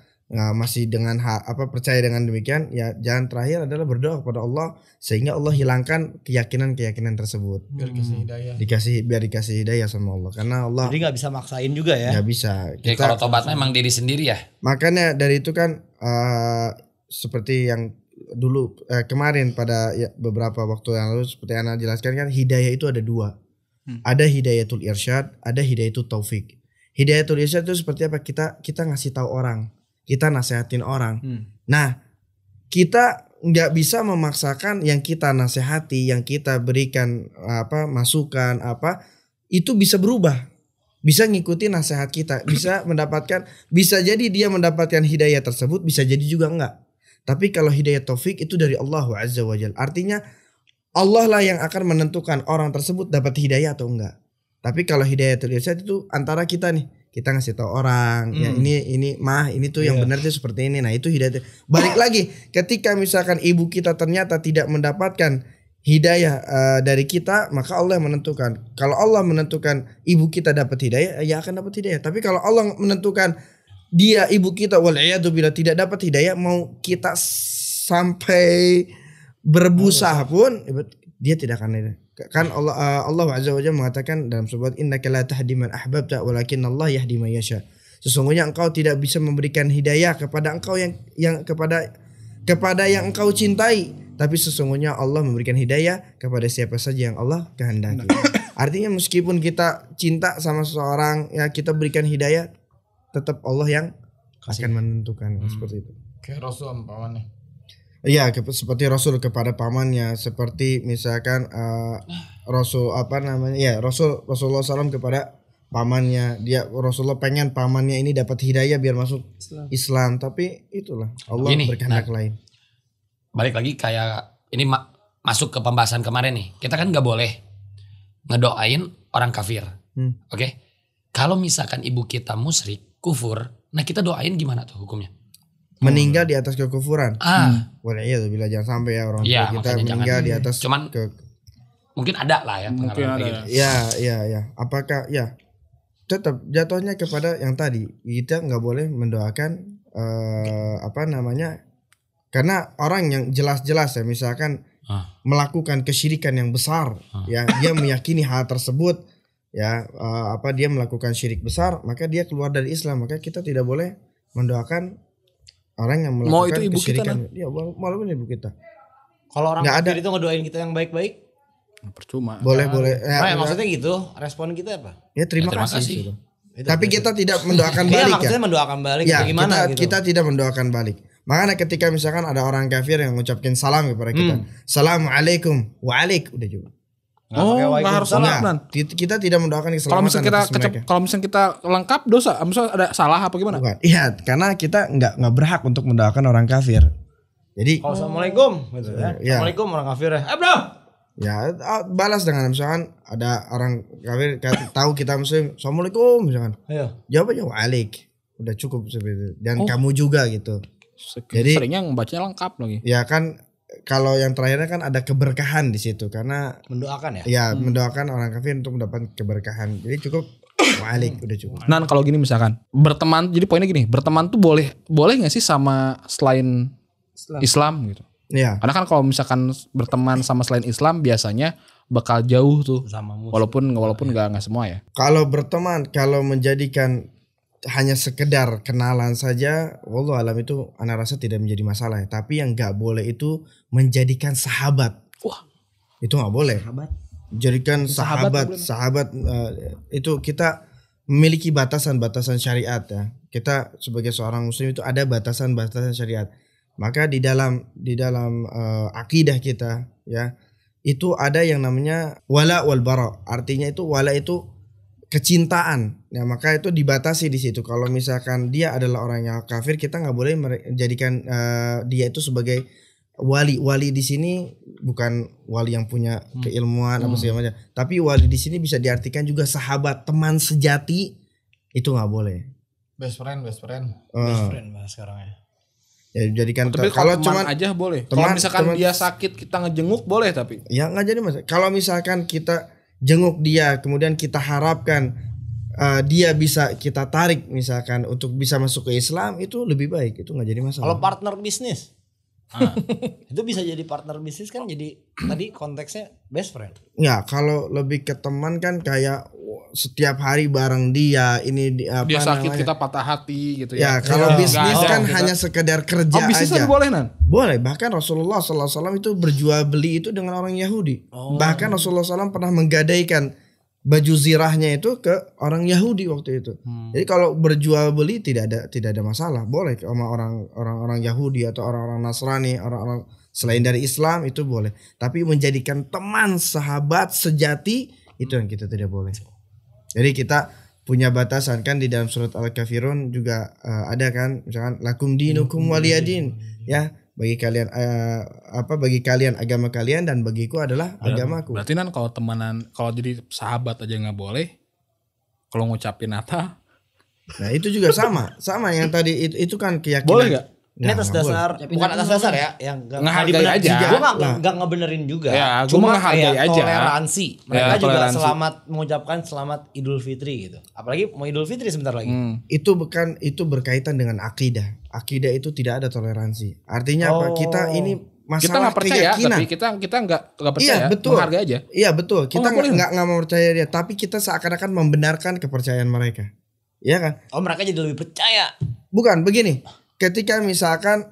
masih dengan percaya dengan demikian, ya jalan terakhir adalah berdoa kepada Allah sehingga Allah hilangkan keyakinan tersebut. Biar dikasih hidayah sama Allah, karena Allah. Jadi nggak bisa maksain juga ya? Nggak bisa. Jadi kalau tobatnya emang diri sendiri ya. Makanya dari itu kan seperti yang dulu kemarin pada beberapa waktu yang lalu seperti Ana jelaskan kan, hidayah itu ada dua. Ada hidayatul irsyad, ada hidayatul taufik. Hidayatul irsyad itu seperti apa? Kita ngasih tahu orang, kita nasehatin orang. Nah, kita nggak bisa memaksakan yang kita nasihati, yang kita berikan masukan itu bisa berubah, bisa ngikuti nasihat kita, bisa jadi dia mendapatkan hidayah tersebut, bisa jadi juga enggak. Tapi kalau hidayah taufik itu dari Allah Azza wa Jalla. Artinya Allah lah yang akan menentukan orang tersebut dapat hidayah atau enggak. Tapi kalau hidayatul irsyad itu antara kita nih. Kita ngasih tahu orang, ya ini tuh yang benar tuh seperti ini. Nah, itu hidayah. Balik lagi, ketika misalkan ibu kita ternyata tidak mendapatkan hidayah dari kita, maka Allah yang menentukan. Kalau Allah menentukan ibu kita dapat hidayah, ya akan dapat hidayah. Tapi kalau Allah menentukan ibu kita wal'iyadzubillah tidak dapat hidayah, mau kita sampai berbusa pun dia tidak akan hidayah. Kan Allah Azza wa Jalla mengatakan dalam surat innaka la tahdi man ahbabta walakin Allah yahdi man yasha. Sesungguhnya engkau tidak bisa memberikan hidayah kepada engkau yang kepada yang engkau cintai, tapi sesungguhnya Allah memberikan hidayah kepada siapa saja yang Allah kehendaki. Artinya meskipun kita cinta sama seseorang, ya kita berikan hidayah, tetap Allah yang akan menentukan. Seperti itu. Kayak Rasul sama pamannya. Iya, seperti Rasul kepada pamannya, seperti misalkan Rasulullah SAW kepada pamannya. Rasulullah pengen pamannya ini dapat hidayah biar masuk Islam, tapi itulah Allah berkehendak lain. Balik lagi kayak ini masuk ke pembahasan kemarin nih. Kita kan nggak boleh ngedoain orang kafir, oke? Kalau misalkan ibu kita musyrik, kufur, nah kita doain gimana tuh hukumnya? Meninggal di atas kekufuran. Wal'iyadzubillah, jangan sampai ya orang tua kita meninggal di atas. Cuman mungkin ada lah ya. Mungkin ada gitu. Ya. Apakah ya tetap jatuhnya kepada yang tadi, kita nggak boleh mendoakan karena orang yang jelas-jelas ya misalkan melakukan kesyirikan yang besar, ya dia meyakini hal tersebut, ya dia melakukan syirik besar, maka dia keluar dari Islam, maka kita tidak boleh mendoakan orang yang melakukan Mau itu ibu kita, kesyirikan. Iya, walaupun ibu kita. Kalau orang Nggak kafir itu ngedoain kita yang baik-baik. Percuma. Boleh. Nah, maksudnya gitu. Respon kita apa? Ya terima terima kasih. kasih. Gitu. Tapi kita tidak mendoakan Iya, balik ya. maksudnya mendoakan balik Ya, gimana gitu. kita tidak mendoakan balik. Makanya ketika misalkan ada orang kafir yang mengucapkan salam kepada kita, Assalamualaikum, wa'alaik, udah juga. Oh, nggak harus salah. Nah, kita tidak mendoakan Kalau keselamatan misalnya kita atas mereka. kalau misalnya kita lengkap dosa, misalnya ada salah apa gimana? Bukan. Iya, karena kita nggak berhak untuk mendoakan orang kafir. Jadi Kalau assalamualaikum gitu ya. Iya. Assalamualaikum orang kafir ya. Bro. ya balas dengan misalkan ada orang kafir tahu kita muslim, Assalamualaikum misalkan. Ayo. Jawab aja wa'alaik. Udah cukup seperti itu. Dan kamu juga gitu. Jadi- Seringnya membacanya lengkap lagi. Ya kan kalau yang terakhirnya kan ada keberkahan di situ karena Mendoakan ya. ya mendoakan orang kafir untuk mendapat keberkahan. Jadi cukup wa'alaik udah cukup. Nah, kalau gini misalkan berteman, jadi poinnya gini, berteman tuh boleh nggak sih sama selain Islam gitu? Iya. Karena kan kalau misalkan berteman sama selain Islam biasanya bakal jauh tuh. Sama musuh. Walaupun nggak semua ya. Kalau berteman, kalau menjadikan hanya sekedar kenalan saja, wallahu alam itu anak rasa tidak menjadi masalah ya. Tapi yang nggak boleh itu menjadikan sahabat. Wah. Itu nggak boleh. Jadikan sahabat itu kita memiliki batasan-batasan syariat ya. Kita sebagai seorang muslim itu ada batasan-batasan syariat. Maka di dalam akidah kita ya itu ada yang namanya wala wal bara. Artinya itu wala itu kecintaan. Ya maka itu dibatasi di situ. Kalau misalkan dia adalah orang yang kafir, kita nggak boleh menjadikan dia itu sebagai wali. Wali di sini bukan wali yang punya keilmuan apa segala macam. Tapi wali di sini bisa diartikan juga sahabat, teman sejati. Itu nggak boleh. Best friend. Friend bahas sekarang ya. Ya jadikan Tapi kalau kalau teman cuman aja boleh. teman- Kalau misalkan teman- dia sakit kita ngejenguk boleh tapi. ya nggak jadi masalah. Kalau misalkan kita jenguk dia, kemudian kita harapkan dia bisa kita tarik misalkan untuk bisa masuk ke Islam, itu lebih baik. Itu nggak jadi masalah. Kalau partner bisnis. Itu bisa jadi partner bisnis kan, jadi tadi konteksnya best friend. Ya kalau lebih ke teman kan kayak setiap hari bareng dia ini apa Dia sakit namanya? kita patah hati gitu Ya ya. kalau Ya, bisnis nggak kan ada. hanya sekedar kerja Oh, bisnis aja. kan boleh Nan? Boleh, bahkan Rasulullah SAW itu berjual beli itu dengan orang Yahudi. Bahkan Rasulullah SAW pernah menggadaikan baju zirahnya itu ke orang Yahudi waktu itu. Jadi kalau berjual beli tidak ada masalah, boleh sama orang Yahudi atau orang-orang Nasrani, orang-orang selain dari Islam itu boleh. Tapi menjadikan teman, sahabat sejati itu yang kita tidak boleh. Jadi kita punya batasan kan di dalam surat Al-Kafirun juga ada kan misalkan lakum dinukum waliyadin ya bagi kalian bagi kalian agama kalian dan bagiku adalah agamaku. Berarti Nan kalau temenan, kalau jadi sahabat aja nggak boleh. Kalau ngucapin Nata Nah itu juga sama yang tadi itu kan keyakinan. boleh nggak? Ini atas nggak boleh. dasar, bukan atas dasar ya, yang Ngehargai aja. Gue nggak ngebenerin juga. Ya, gua Cuma menghargai kayak aja. toleransi. Mereka Ya, juga toleransi. selamat mengucapkan selamat Idul Fitri gitu. Apalagi mau Idul Fitri sebentar lagi. Itu berkaitan dengan akidah. Akidah itu tidak ada toleransi. Artinya apa? Kita ini masalah Kita nggak percaya, keyakinan. tapi kita nggak percaya. Iya betul. Menghargai aja. Iya betul. Kita nggak boleh, nggak mau percaya dia, tapi kita seakan-akan membenarkan kepercayaan mereka. Iya kan? Oh mereka jadi lebih percaya. Bukan begini. Ketika misalkan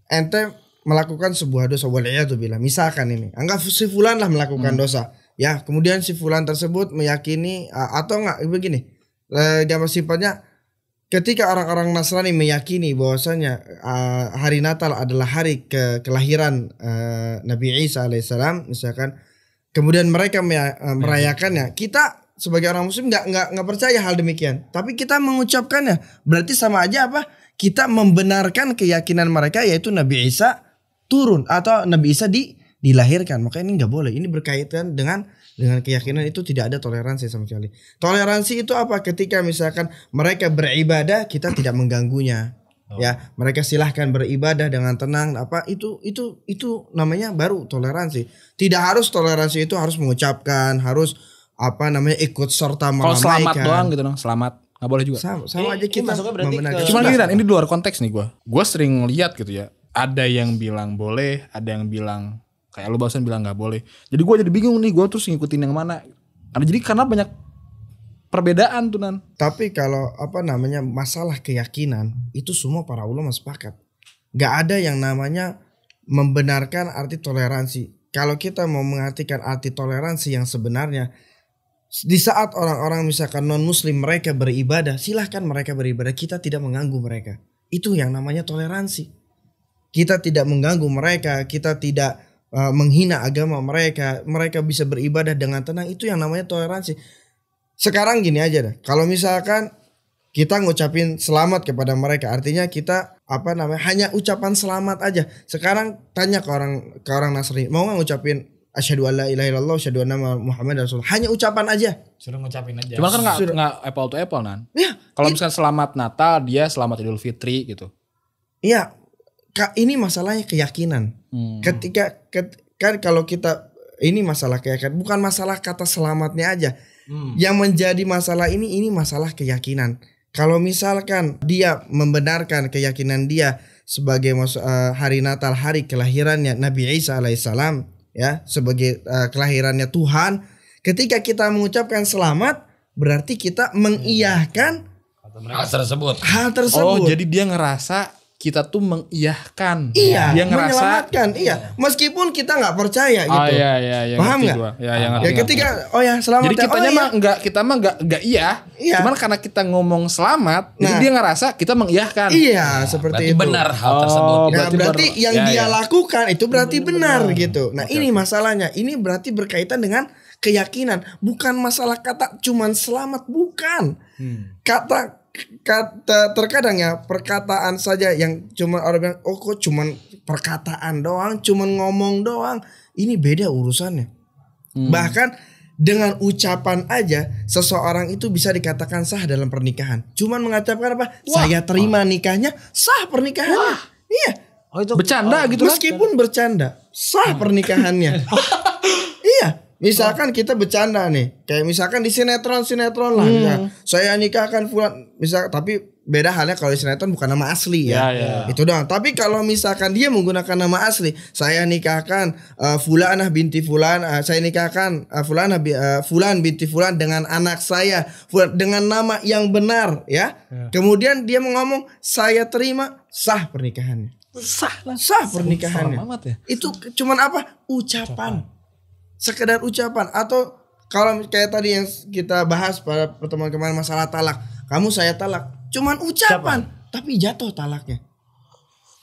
ente melakukan sebuah dosa, waliyadzubillah, misalkan ini, anggap si fulan lah melakukan dosa, ya, kemudian si fulan tersebut meyakini atau enggak begini, gambar simpelnya, ketika orang-orang Nasrani meyakini bahwasanya hari Natal adalah hari kelahiran Nabi Isa alaihissalam, misalkan, kemudian mereka merayakannya, kita sebagai orang Muslim nggak percaya hal demikian, tapi kita mengucapkannya, berarti sama aja apa? Kita membenarkan keyakinan mereka yaitu Nabi Isa turun atau Nabi Isa dilahirkan. Maka ini nggak boleh. Ini berkaitan dengan keyakinan, itu tidak ada toleransi sama sekali. Toleransi itu apa? Ketika misalkan mereka beribadah, kita tidak mengganggunya. Ya, mereka silahkan beribadah dengan tenang. Apa itu namanya baru toleransi. Tidak harus toleransi itu harus mengucapkan, harus ikut serta Kalau meramaikan. selamat doang gitu dong, selamat. Nggak boleh juga. Sama aja Ini kita masuknya berarti membenarkan. ke- Cuma gini Dan, ini di luar konteks nih gue. Gue sering lihat gitu ya. Ada yang bilang boleh, ada yang bilang kayak lu barusan bilang nggak boleh. Jadi gue jadi bingung nih, gue terus ngikutin yang mana. Karena banyak perbedaan tuh Nan. Tapi kalau masalah keyakinan itu semua para ulama sepakat. Gak ada yang namanya membenarkan arti toleransi. Kalau kita mau mengartikan arti toleransi yang sebenarnya, di saat orang-orang misalkan non muslim mereka beribadah, silahkan mereka beribadah, kita tidak mengganggu mereka. Itu yang namanya toleransi. Kita tidak mengganggu mereka, kita tidak menghina agama mereka. Mereka bisa beribadah dengan tenang, itu yang namanya toleransi. Sekarang gini aja dah, kalau misalkan kita ngucapin selamat kepada mereka, artinya kita hanya ucapan selamat aja. Sekarang tanya ke orang Nasrani, mau nggak ngucapin asyhadu alla ilaha illallah asyhadu anna Muhammad rasulullah, hanya ucapan aja. Suruh ngucapin aja. Cuma kan nggak apple to apple Nan. Ya, Kalau misalkan selamat Natal, dia selamat Idul Fitri gitu. Iya, ini masalahnya keyakinan. Kan kalau kita ini masalah keyakinan, bukan masalah kata selamatnya aja. Yang menjadi masalah ini masalah keyakinan. Kalau misalkan dia membenarkan keyakinan dia sebagai hari Natal, hari kelahirannya Nabi Isa alaihissalam, ya, sebagai kelahirannya Tuhan, ketika kita mengucapkan selamat, berarti kita mengiyahkan hal tersebut. Oh, jadi dia ngerasa kita tuh mengiyahkan. Iya, dia ngerasa menyelamatkan. Iya, meskipun kita nggak percaya gitu. Iya, paham nggak? Ya, ketika selamat. Jadi kita mah nggak iya. Cuman karena kita ngomong selamat, jadi dia ngerasa kita mengiyahkan. Iya, seperti itu. Benar hal tersebut. Nah, berarti yang dia lakukan itu berarti benar gitu. Nah, ini masalahnya. Ini berarti berkaitan dengan keyakinan, bukan masalah kata cuman selamat, bukan. Kata terkadang ya perkataan saja yang cuma orang bilang, oh kok cuman perkataan doang, cuman ngomong doang. Ini beda urusannya. Bahkan dengan ucapan aja seseorang itu bisa dikatakan sah dalam pernikahan. Cuman mengatakan apa? Saya terima nikahnya, sah pernikahannya. Iya. Oh, itu bercanda gitu kan? Meskipun bercanda, sah pernikahannya. Iya. Misalkan kita bercanda nih, kayak misalkan di sinetron lah, saya nikahkan fulan, tapi beda halnya kalau di sinetron bukan nama asli ya. Itu doang. Tapi kalau misalkan dia menggunakan nama asli, saya nikahkan fulanah binti fulan, saya nikahkan fulan binti fulan dengan anak saya, dengan nama yang benar ya. Kemudian dia ngomong saya terima, sah pernikahannya. Sah pernikahannya. Itu cuman apa? Ucapan. Sekedar ucapan. Atau kalau kayak tadi yang kita bahas pada pertemuan kemarin masalah talak, kamu saya talak, cuman ucapan tapi jatuh talaknya.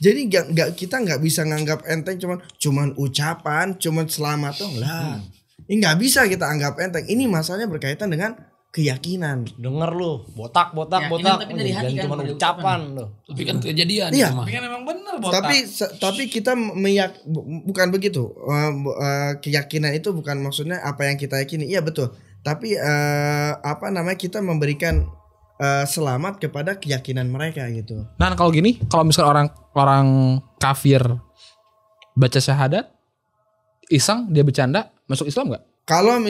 Jadi kita nggak bisa nganggap enteng cuman ucapan, cuman selamat dong lah. Ini nggak bisa kita anggap enteng. Ini masalahnya berkaitan dengan keyakinan. Denger lu, botak. Tapi dari hati kan, cuma ucapan lu. Tapi kan kejadian. Iya. Tapi kan emang bener botak. Tapi kita bukan begitu. Keyakinan itu bukan maksudnya apa yang kita yakini. Iya betul. Tapi kita memberikan selamat kepada keyakinan mereka gitu. Nah, kalau gini, kalau misalkan orang kafir baca syahadat, iseng dia bercanda, masuk Islam nggak? Kalau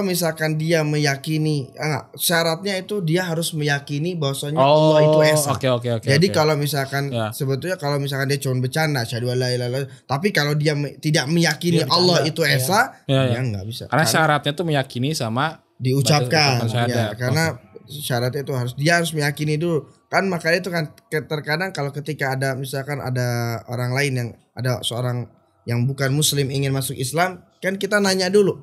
misalkan dia meyakini, syaratnya itu dia harus meyakini bahwasanya Allah itu esa. Oke. Jadi kalau misalkan sebetulnya kalau misalkan dia cuma bercanda, syahadu alla ilaha illallah, tapi kalau dia tidak meyakini Allah itu esa, ya nggak bisa. Karena syaratnya tuh meyakini sama diucapkan. Karena syaratnya itu dia harus meyakini dulu. Kan makanya itu kan terkadang kalau ketika ada misalkan ada orang lain yang ada seorang yang bukan muslim ingin masuk Islam, kan kita nanya dulu,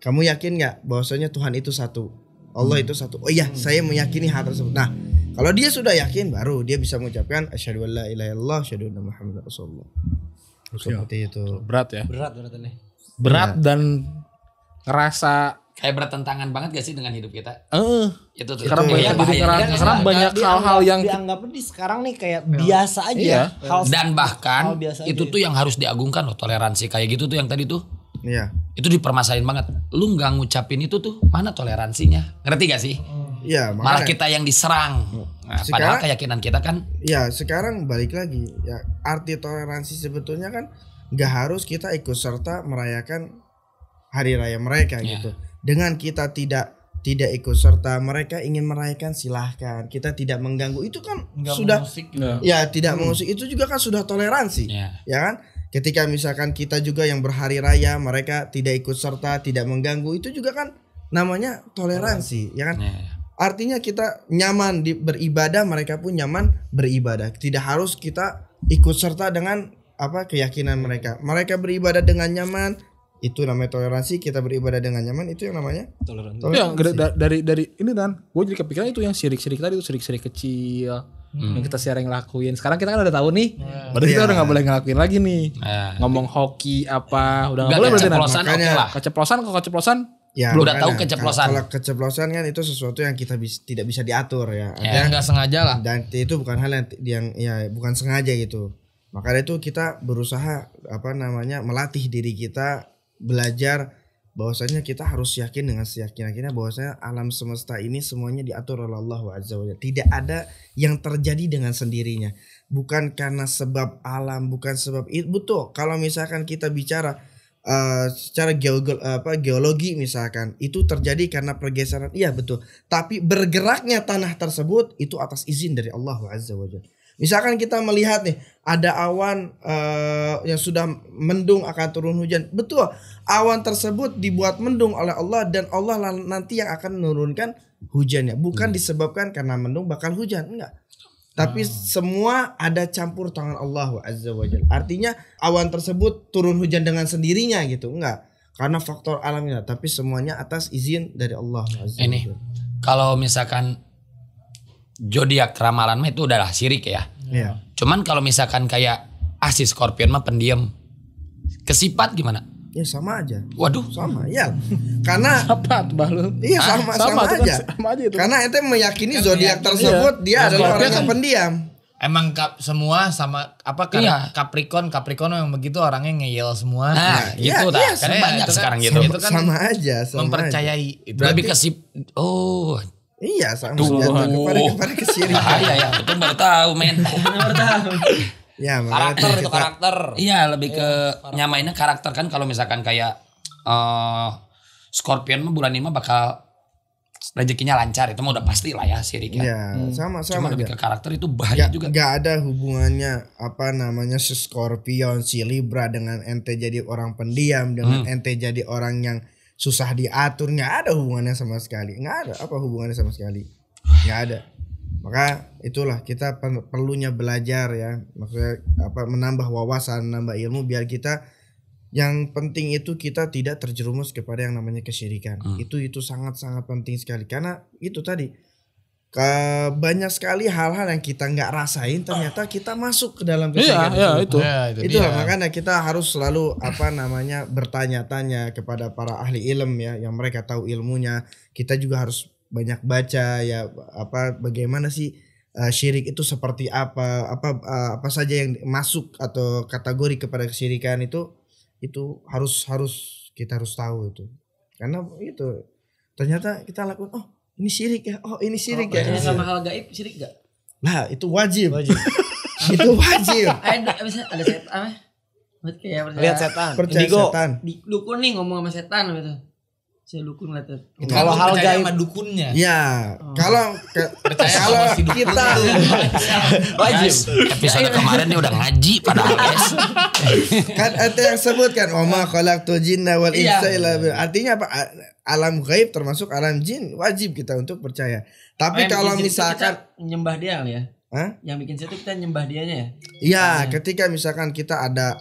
kamu yakin nggak bahwasanya Tuhan itu satu, Allah itu satu? Oh iya, saya meyakini hal tersebut. Nah, kalau dia sudah yakin, baru dia bisa mengucapkan asyhadu alla ilaha illallah asyhadu anna Muhammadar rasulullah. Seperti itu. Berat ya? Berat ini. Berat dan ngerasa kayak bertentangan banget gak sih dengan hidup kita? Itu tuh. Karena banyak hal-hal yang dianggap di sekarang nih kayak biasa aja. Dan bahkan itu tuh yang harus diagungkan loh, toleransi kayak gitu tuh yang tadi tuh. Iya. Itu dipermasalahin banget. Lu nggak ngucapin itu tuh, mana toleransinya? Ngerti gak sih? Iya. Malah kita yang diserang. Nah, padahal keyakinan kita kan. Ya sekarang balik lagi. Ya arti toleransi sebetulnya kan nggak harus kita ikut serta merayakan hari raya mereka gitu. Dengan kita tidak ikut serta mereka ingin merayakan, silahkan. Kita tidak mengganggu, itu kan sudah mengusik, tidak mengusik, itu juga kan sudah toleransi. Ya kan? Ketika misalkan kita juga yang berhari raya mereka tidak ikut serta, tidak mengganggu, itu juga kan namanya toleransi, ya kan? Artinya kita nyaman beribadah, mereka pun nyaman beribadah. Tidak harus kita ikut serta dengan keyakinan mereka. Mereka beribadah dengan nyaman, itu namanya toleransi. Kita beribadah dengan nyaman, itu yang namanya toleransi. Dari ini Dan, gue jadi kepikiran itu yang syirik-syirik tadi, itu syirik-syirik kecil yang kita sering lakuin. Sekarang kita kan udah tahu nih, berarti kita udah nggak boleh ngelakuin lagi nih. Ngomong hoki udah nggak boleh berarti. Keceplosan. Ya, udah tahu keceplosan. Kalau keceplosan kan itu sesuatu yang kita tidak bisa diatur ya. Nggak sengaja lah. Dan itu bukan hal yang bukan sengaja gitu. Makanya itu kita berusaha melatih diri kita, belajar bahwasanya kita harus yakin dengan seyakin-yakinnya bahwasanya alam semesta ini semuanya diatur oleh Allah Azza wa Jalla. Tidak ada yang terjadi dengan sendirinya. Bukan karena sebab alam, bukan sebab itu. Betul. Kalau misalkan kita bicara secara geologi misalkan itu terjadi karena pergeseran, iya betul. Tapi bergeraknya tanah tersebut itu atas izin dari Allah Azza wa Jalla. Misalkan kita melihat nih ada awan yang sudah mendung akan turun hujan, betul. Awan tersebut dibuat mendung oleh Allah dan Allah nanti yang akan menurunkan hujannya. Bukan disebabkan karena mendung bakal hujan, enggak. Tapi semua ada campur tangan Allah Azza wa Jalla. Artinya awan tersebut turun hujan dengan sendirinya gitu, enggak. Karena faktor alamnya, tapi semuanya atas izin dari Allah Azza wa Jalla. Kalau misalkan zodiak ramalan mah itu udahlah syirik ya. Iya. Cuman kalau misalkan kayak si Scorpion mah pendiam. Kesifat gimana? Ya sama aja. Waduh, sama ya. Karena Apa tuh Bahlul? iya sama aja. Sama aja itu. Karena ente meyakini zodiak tersebut dia adalah orang yang pendiam. Emang semua sama Capricorn yang begitu orangnya ngeyel semua. Nah, gitu iya, kan banyak sekarang gitu. Itu kan Sama aja. mempercayai. Lebih Iya sama jatuh kepada kesyirikan. bahaya ya. Itu baru tahu men. Ya, Karakter itu karakter. Iya, lebih ke nyamainnya karakter kan. Kalau misalkan kayak Scorpion mah bulan ini mah bakal rezekinya lancar, itu mah udah pasti lah ya syirik ya. Ya, sama Cuma lebih aja. ke karakter itu bahaya juga. Gak ada hubungannya si Scorpion, si Libra dengan ente jadi orang pendiam, dengan ente jadi orang yang susah diatur. Nggak ada hubungannya sama sekali. Nggak ada hubungannya sama sekali. Nggak ada. Maka itulah kita perlunya belajar ya, maksudnya menambah wawasan, menambah ilmu biar kita, yang penting itu kita tidak terjerumus kepada yang namanya kesyirikan. Itu sangat-sangat penting sekali karena itu tadi banyak sekali hal-hal yang kita nggak rasain ternyata kita masuk ke dalam kesyirikan. Itulah makanya kita harus selalu bertanya-tanya kepada para ahli ilmu ya, yang mereka tahu ilmunya. Kita juga harus banyak baca ya, bagaimana sih syirik itu seperti apa saja yang masuk atau kategori kepada kesyirikan itu kita harus tahu itu. Karena itu ternyata kita lakukan, ini syirik ya, ini syirik ya. Sama hal gaib syirik gak? Nah, itu wajib. Itu wajib. Ada setan kayak Lihat setan. Percaya Indigo. setan. di dukun nih ngomong sama setan gitu. Saya dukun lihat. Kalau hal gaib sama dukunnya. Ya, kalau si dukun kita Wajib. Episode kemarin dia udah ngaji padahal guys. kan ada yang sebut kan oma khalaqtul jinna wal insa illa billah. Artinya apa? Alam gaib termasuk alam jin, wajib kita untuk percaya. Tapi kalau misalkan nyembah dia kali ya. Hah? Yang bikin situ kita nyembah dianya ya. Iya, ketika misalkan kita ada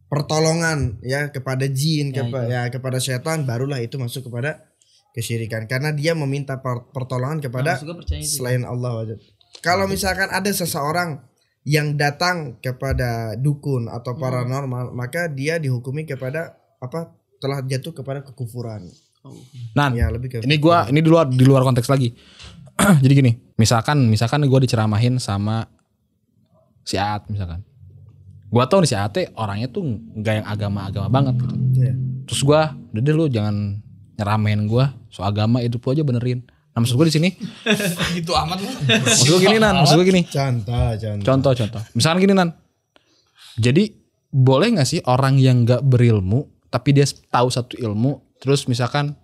pertolongan ya kepada jin, kepada setan, barulah itu masuk kepada kesyirikan karena dia meminta pertolongan kepada selain Allah. Kalau misalkan ada seseorang yang datang kepada dukun atau paranormal, maka dia dihukumi kepada telah jatuh kepada kekufuran. Nah, Ya, lebih ke ini di luar konteks lagi. Jadi gini, misalkan gue diceramahin sama si Aat misalkan. Gua tahu nih si Aat orangnya tuh nggak yang agama-agama banget gitu. Iya. Terus gue, udah deh lu jangan nyeramahin gue soal agama, hidup lu aja benerin. Nah maksud gue di sini, Gitu amat lu. maksud gue gini Nan, maksud gue gini. Contoh. Contoh. Misalkan gini Nan. Jadi boleh nggak sih orang yang nggak berilmu tapi dia tahu satu ilmu, terus misalkan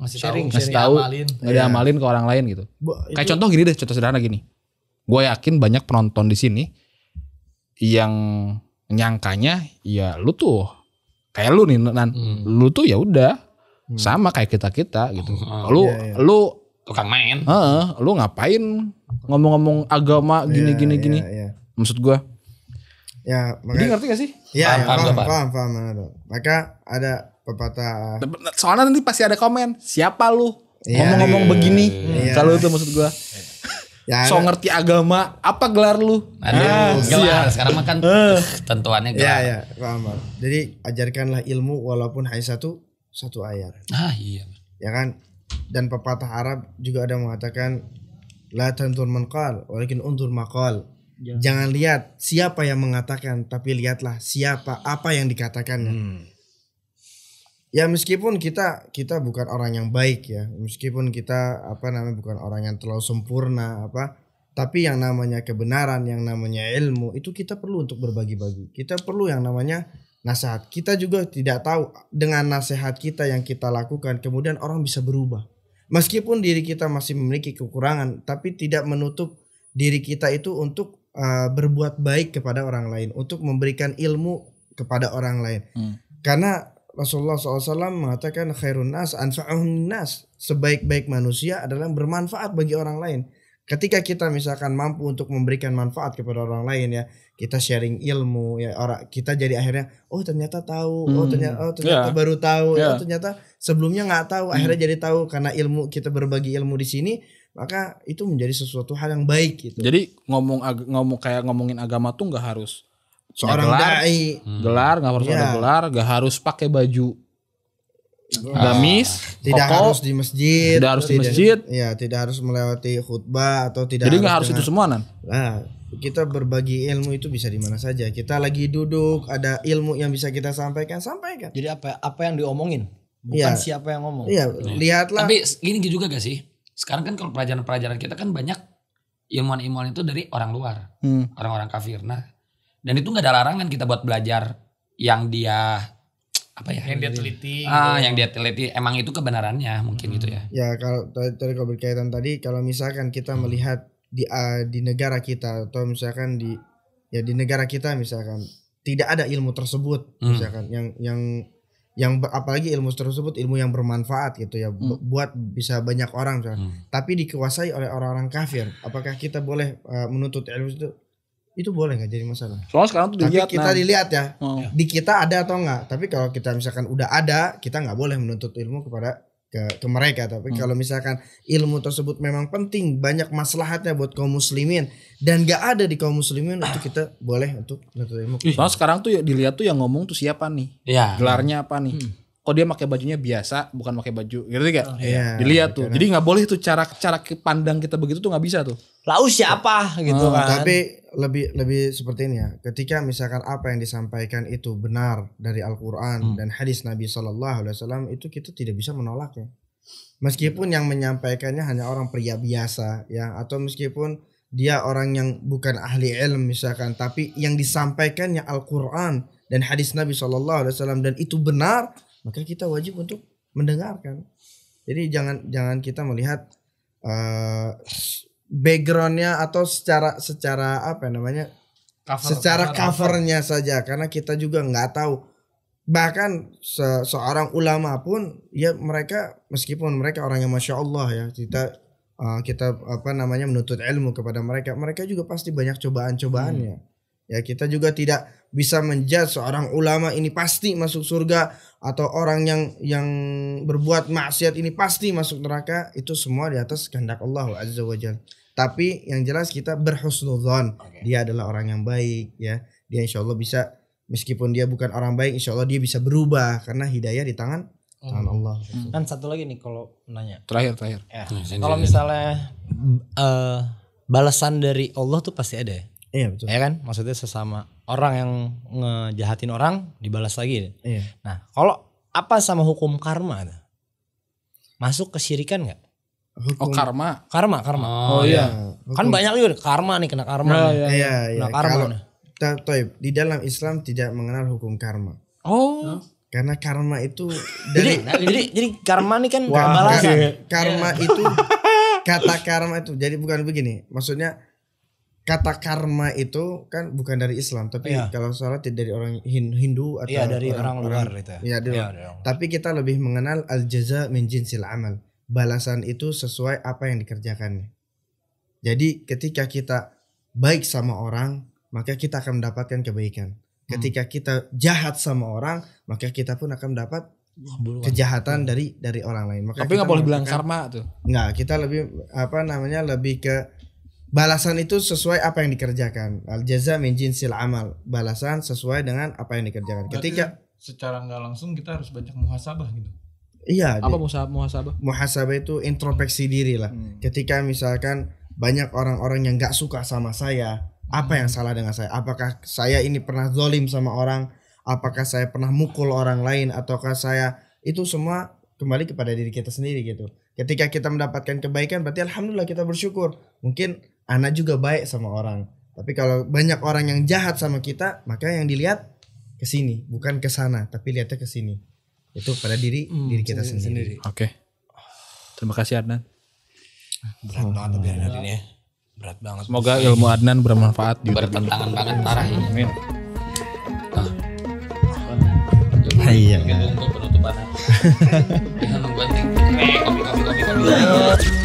ngasih tahu nggak diamalin ke orang lain gitu. Kayak contoh gini deh, contoh sederhana gini. Gue yakin banyak penonton di sini yang nyangkanya ya lu tuh kayak lu nih Nan, lu tuh ya udah Sama kayak kita gitu. Lu Tukang main. lu ngapain ngomong-ngomong agama gini. Iya. Maksud gua. Ya, Jadi makanya ngerti gak sih? ya, Paham. paham. Maka ada pepatah Soalnya nanti pasti ada komen, siapa lu Iya. ngomong-ngomong begini? Iya. Kalau itu maksud gua. ya, So ngerti agama, apa gelar lu? Aduh, gelar. Sekarang makan tentuannya gelar. ya, paham. Jadi ajarkanlah ilmu walaupun hanya satu ayat. Iya. Ya kan? Dan pepatah Arab juga ada mengatakan la tantur man qal walakin untur maqal. Jangan lihat siapa yang mengatakan, tapi lihatlah apa yang dikatakannya. Ya meskipun kita bukan orang yang baik ya, meskipun kita bukan orang yang terlalu sempurna tapi yang namanya kebenaran, yang namanya ilmu itu kita perlu untuk berbagi-bagi. Kita perlu yang namanya nasihat. Kita juga tidak tahu dengan nasihat kita yang kita lakukan kemudian orang bisa berubah. Meskipun diri kita masih memiliki kekurangan, tapi tidak menutup diri kita itu untuk berbuat baik kepada orang lain, untuk memberikan ilmu kepada orang lain. Karena Rasulullah SAW mengatakan khairun nas anfa'uhum nas. Sebaik-baik manusia adalah yang bermanfaat bagi orang lain. Ketika kita misalkan mampu untuk memberikan manfaat kepada orang lain ya, kita sharing ilmu ya, orang kita jadi akhirnya ternyata tahu, ternyata baru tahu, ternyata sebelumnya nggak tahu, akhirnya jadi tahu karena ilmu kita berbagi ilmu di sini, maka itu menjadi sesuatu hal yang baik gitu. Jadi ngomongin agama tuh nggak harus Seorang dai gelar, nggak harus ada gelar, nggak harus pakai baju gamis, tidak koko, harus di masjid, tidak harus di masjid. Ya, tidak harus melewati khutbah atau tidak. Jadi nggak harus itu semua Nan. Nah, kita berbagi ilmu itu bisa di mana saja. Kita lagi duduk, ada ilmu yang bisa kita sampaikan. Jadi apa yang diomongin, bukan siapa yang ngomong. Iya, lihatlah. Tapi gini juga gak sih? Sekarang kan kalau pelajaran kita kan banyak ilmuwan-ilmuwan itu dari orang luar, orang-orang kafir. Nah, dan itu nggak ada larangan kita buat belajar yang dia yang dia teliti yang dia teliti emang itu kebenarannya mungkin gitu ya. Ya kalau tadi kalau berkaitan tadi, kalau misalkan kita melihat di negara kita atau misalkan di negara kita misalkan tidak ada ilmu tersebut misalkan yang apalagi ilmu tersebut ilmu yang bermanfaat gitu ya, buat bisa banyak orang misalkan, tapi dikuasai oleh orang-orang kafir, apakah kita boleh menuntut ilmu itu boleh nggak jadi masalah? Soalnya sekarang tuh Tapi kita dilihat ya, di kita ada atau enggak. Tapi kalau kita misalkan udah ada, kita nggak boleh menuntut ilmu kepada ke mereka. Tapi kalau misalkan ilmu tersebut memang penting, banyak maslahatnya buat kaum muslimin dan nggak ada di kaum muslimin, itu kita boleh untuk menuntut ilmu. Soalnya sekarang tuh dilihat tuh yang ngomong tuh siapa nih, gelarnya apa nih. Kok dia pakai bajunya biasa, bukan pakai baju, gitu gak? Dilihat tuh. Jadi nggak boleh tuh cara pandang kita begitu tuh nggak bisa tuh. Lalu siapa gitu kan? Tapi lebih seperti ini ya. Ketika misalkan apa yang disampaikan itu benar dari Al-Quran dan hadis Nabi SAW, itu kita tidak bisa menolaknya. Meskipun yang menyampaikannya hanya orang pria biasa ya, atau meskipun dia orang yang bukan ahli ilmu misalkan, tapi yang disampaikannya Al-Quran dan hadis Nabi SAW dan itu benar, maka kita wajib untuk mendengarkan. Jadi jangan kita melihat backgroundnya atau secara covernya saja, karena kita juga nggak tahu. Bahkan seorang ulama pun ya mereka meskipun mereka orang yang masya Allah ya, kita menuntut ilmu kepada mereka juga pasti banyak cobaan-cobaannya. Ya kita juga tidak bisa menjudge seorang ulama ini pasti masuk surga atau orang yang berbuat maksiat ini pasti masuk neraka. Itu semua di atas kehendak Allah Azza wa Jalla. Tapi yang jelas kita berhusnudzon, dia adalah orang yang baik ya. Dia insya Allah bisa, meskipun dia bukan orang baik, insya Allah dia bisa berubah karena hidayah di tangan Allah. Kan satu lagi nih kalau nanya. Terakhir. Ya. Kalau misalnya balasan dari Allah tuh pasti ada ya? Iya betul. Ya kan, maksudnya sesama orang yang ngejahatin orang dibalas lagi. Iya. Nah, kalau apa sama hukum karma? Masuk kesyirikan nggak? Karma. Oh iya. Kan banyak juga karma nih, kena karma. Iya. Kena karma. Di dalam Islam tidak mengenal hukum karma. Oh. Karena karma itu jadi karma nih kan balasan. Karma itu kata karma itu jadi bukan begini. Maksudnya kata karma itu kan bukan dari Islam, tapi kalau salah dari orang Hindu atau dari orang luar itu. Iya, tapi kita lebih mengenal al-jaza min jinsil amal. Balasan itu sesuai apa yang dikerjakannya. Jadi ketika kita baik sama orang, maka kita akan mendapatkan kebaikan. Ketika kita jahat sama orang, maka kita pun akan mendapat kejahatan dari orang lain. Maka tapi nggak boleh bilang karma tuh. Nggak, kita lebih lebih ke balasan itu sesuai apa yang dikerjakan. Al jaza min jinsil amal. Balasan sesuai dengan apa yang dikerjakan. Ketika secara nggak langsung kita harus banyak muhasabah gitu. Iya. Apa muhasabah? Muhasabah itu introspeksi diri lah. Ketika misalkan banyak orang-orang yang nggak suka sama saya, apa yang salah dengan saya? Apakah saya ini pernah zalim sama orang? Apakah saya pernah mukul orang lain? Ataukah saya itu semua kembali kepada diri kita sendiri gitu. Ketika kita mendapatkan kebaikan, berarti alhamdulillah kita bersyukur. Mungkin anak juga baik sama orang. Tapi kalau banyak orang yang jahat sama kita, maka yang dilihat ke sini, bukan ke sana, tapi lihatnya ke sini. Itu pada diri kita sendiri. Oke. Terima kasih Adnan. Berat banget tapi Adnan ini ya. Berat banget. Semoga ilmu Adnan bermanfaat juga. Bertentangan banget parah ini. Amin. Iya. Untuk penutupan. Jangan nungguin kopi.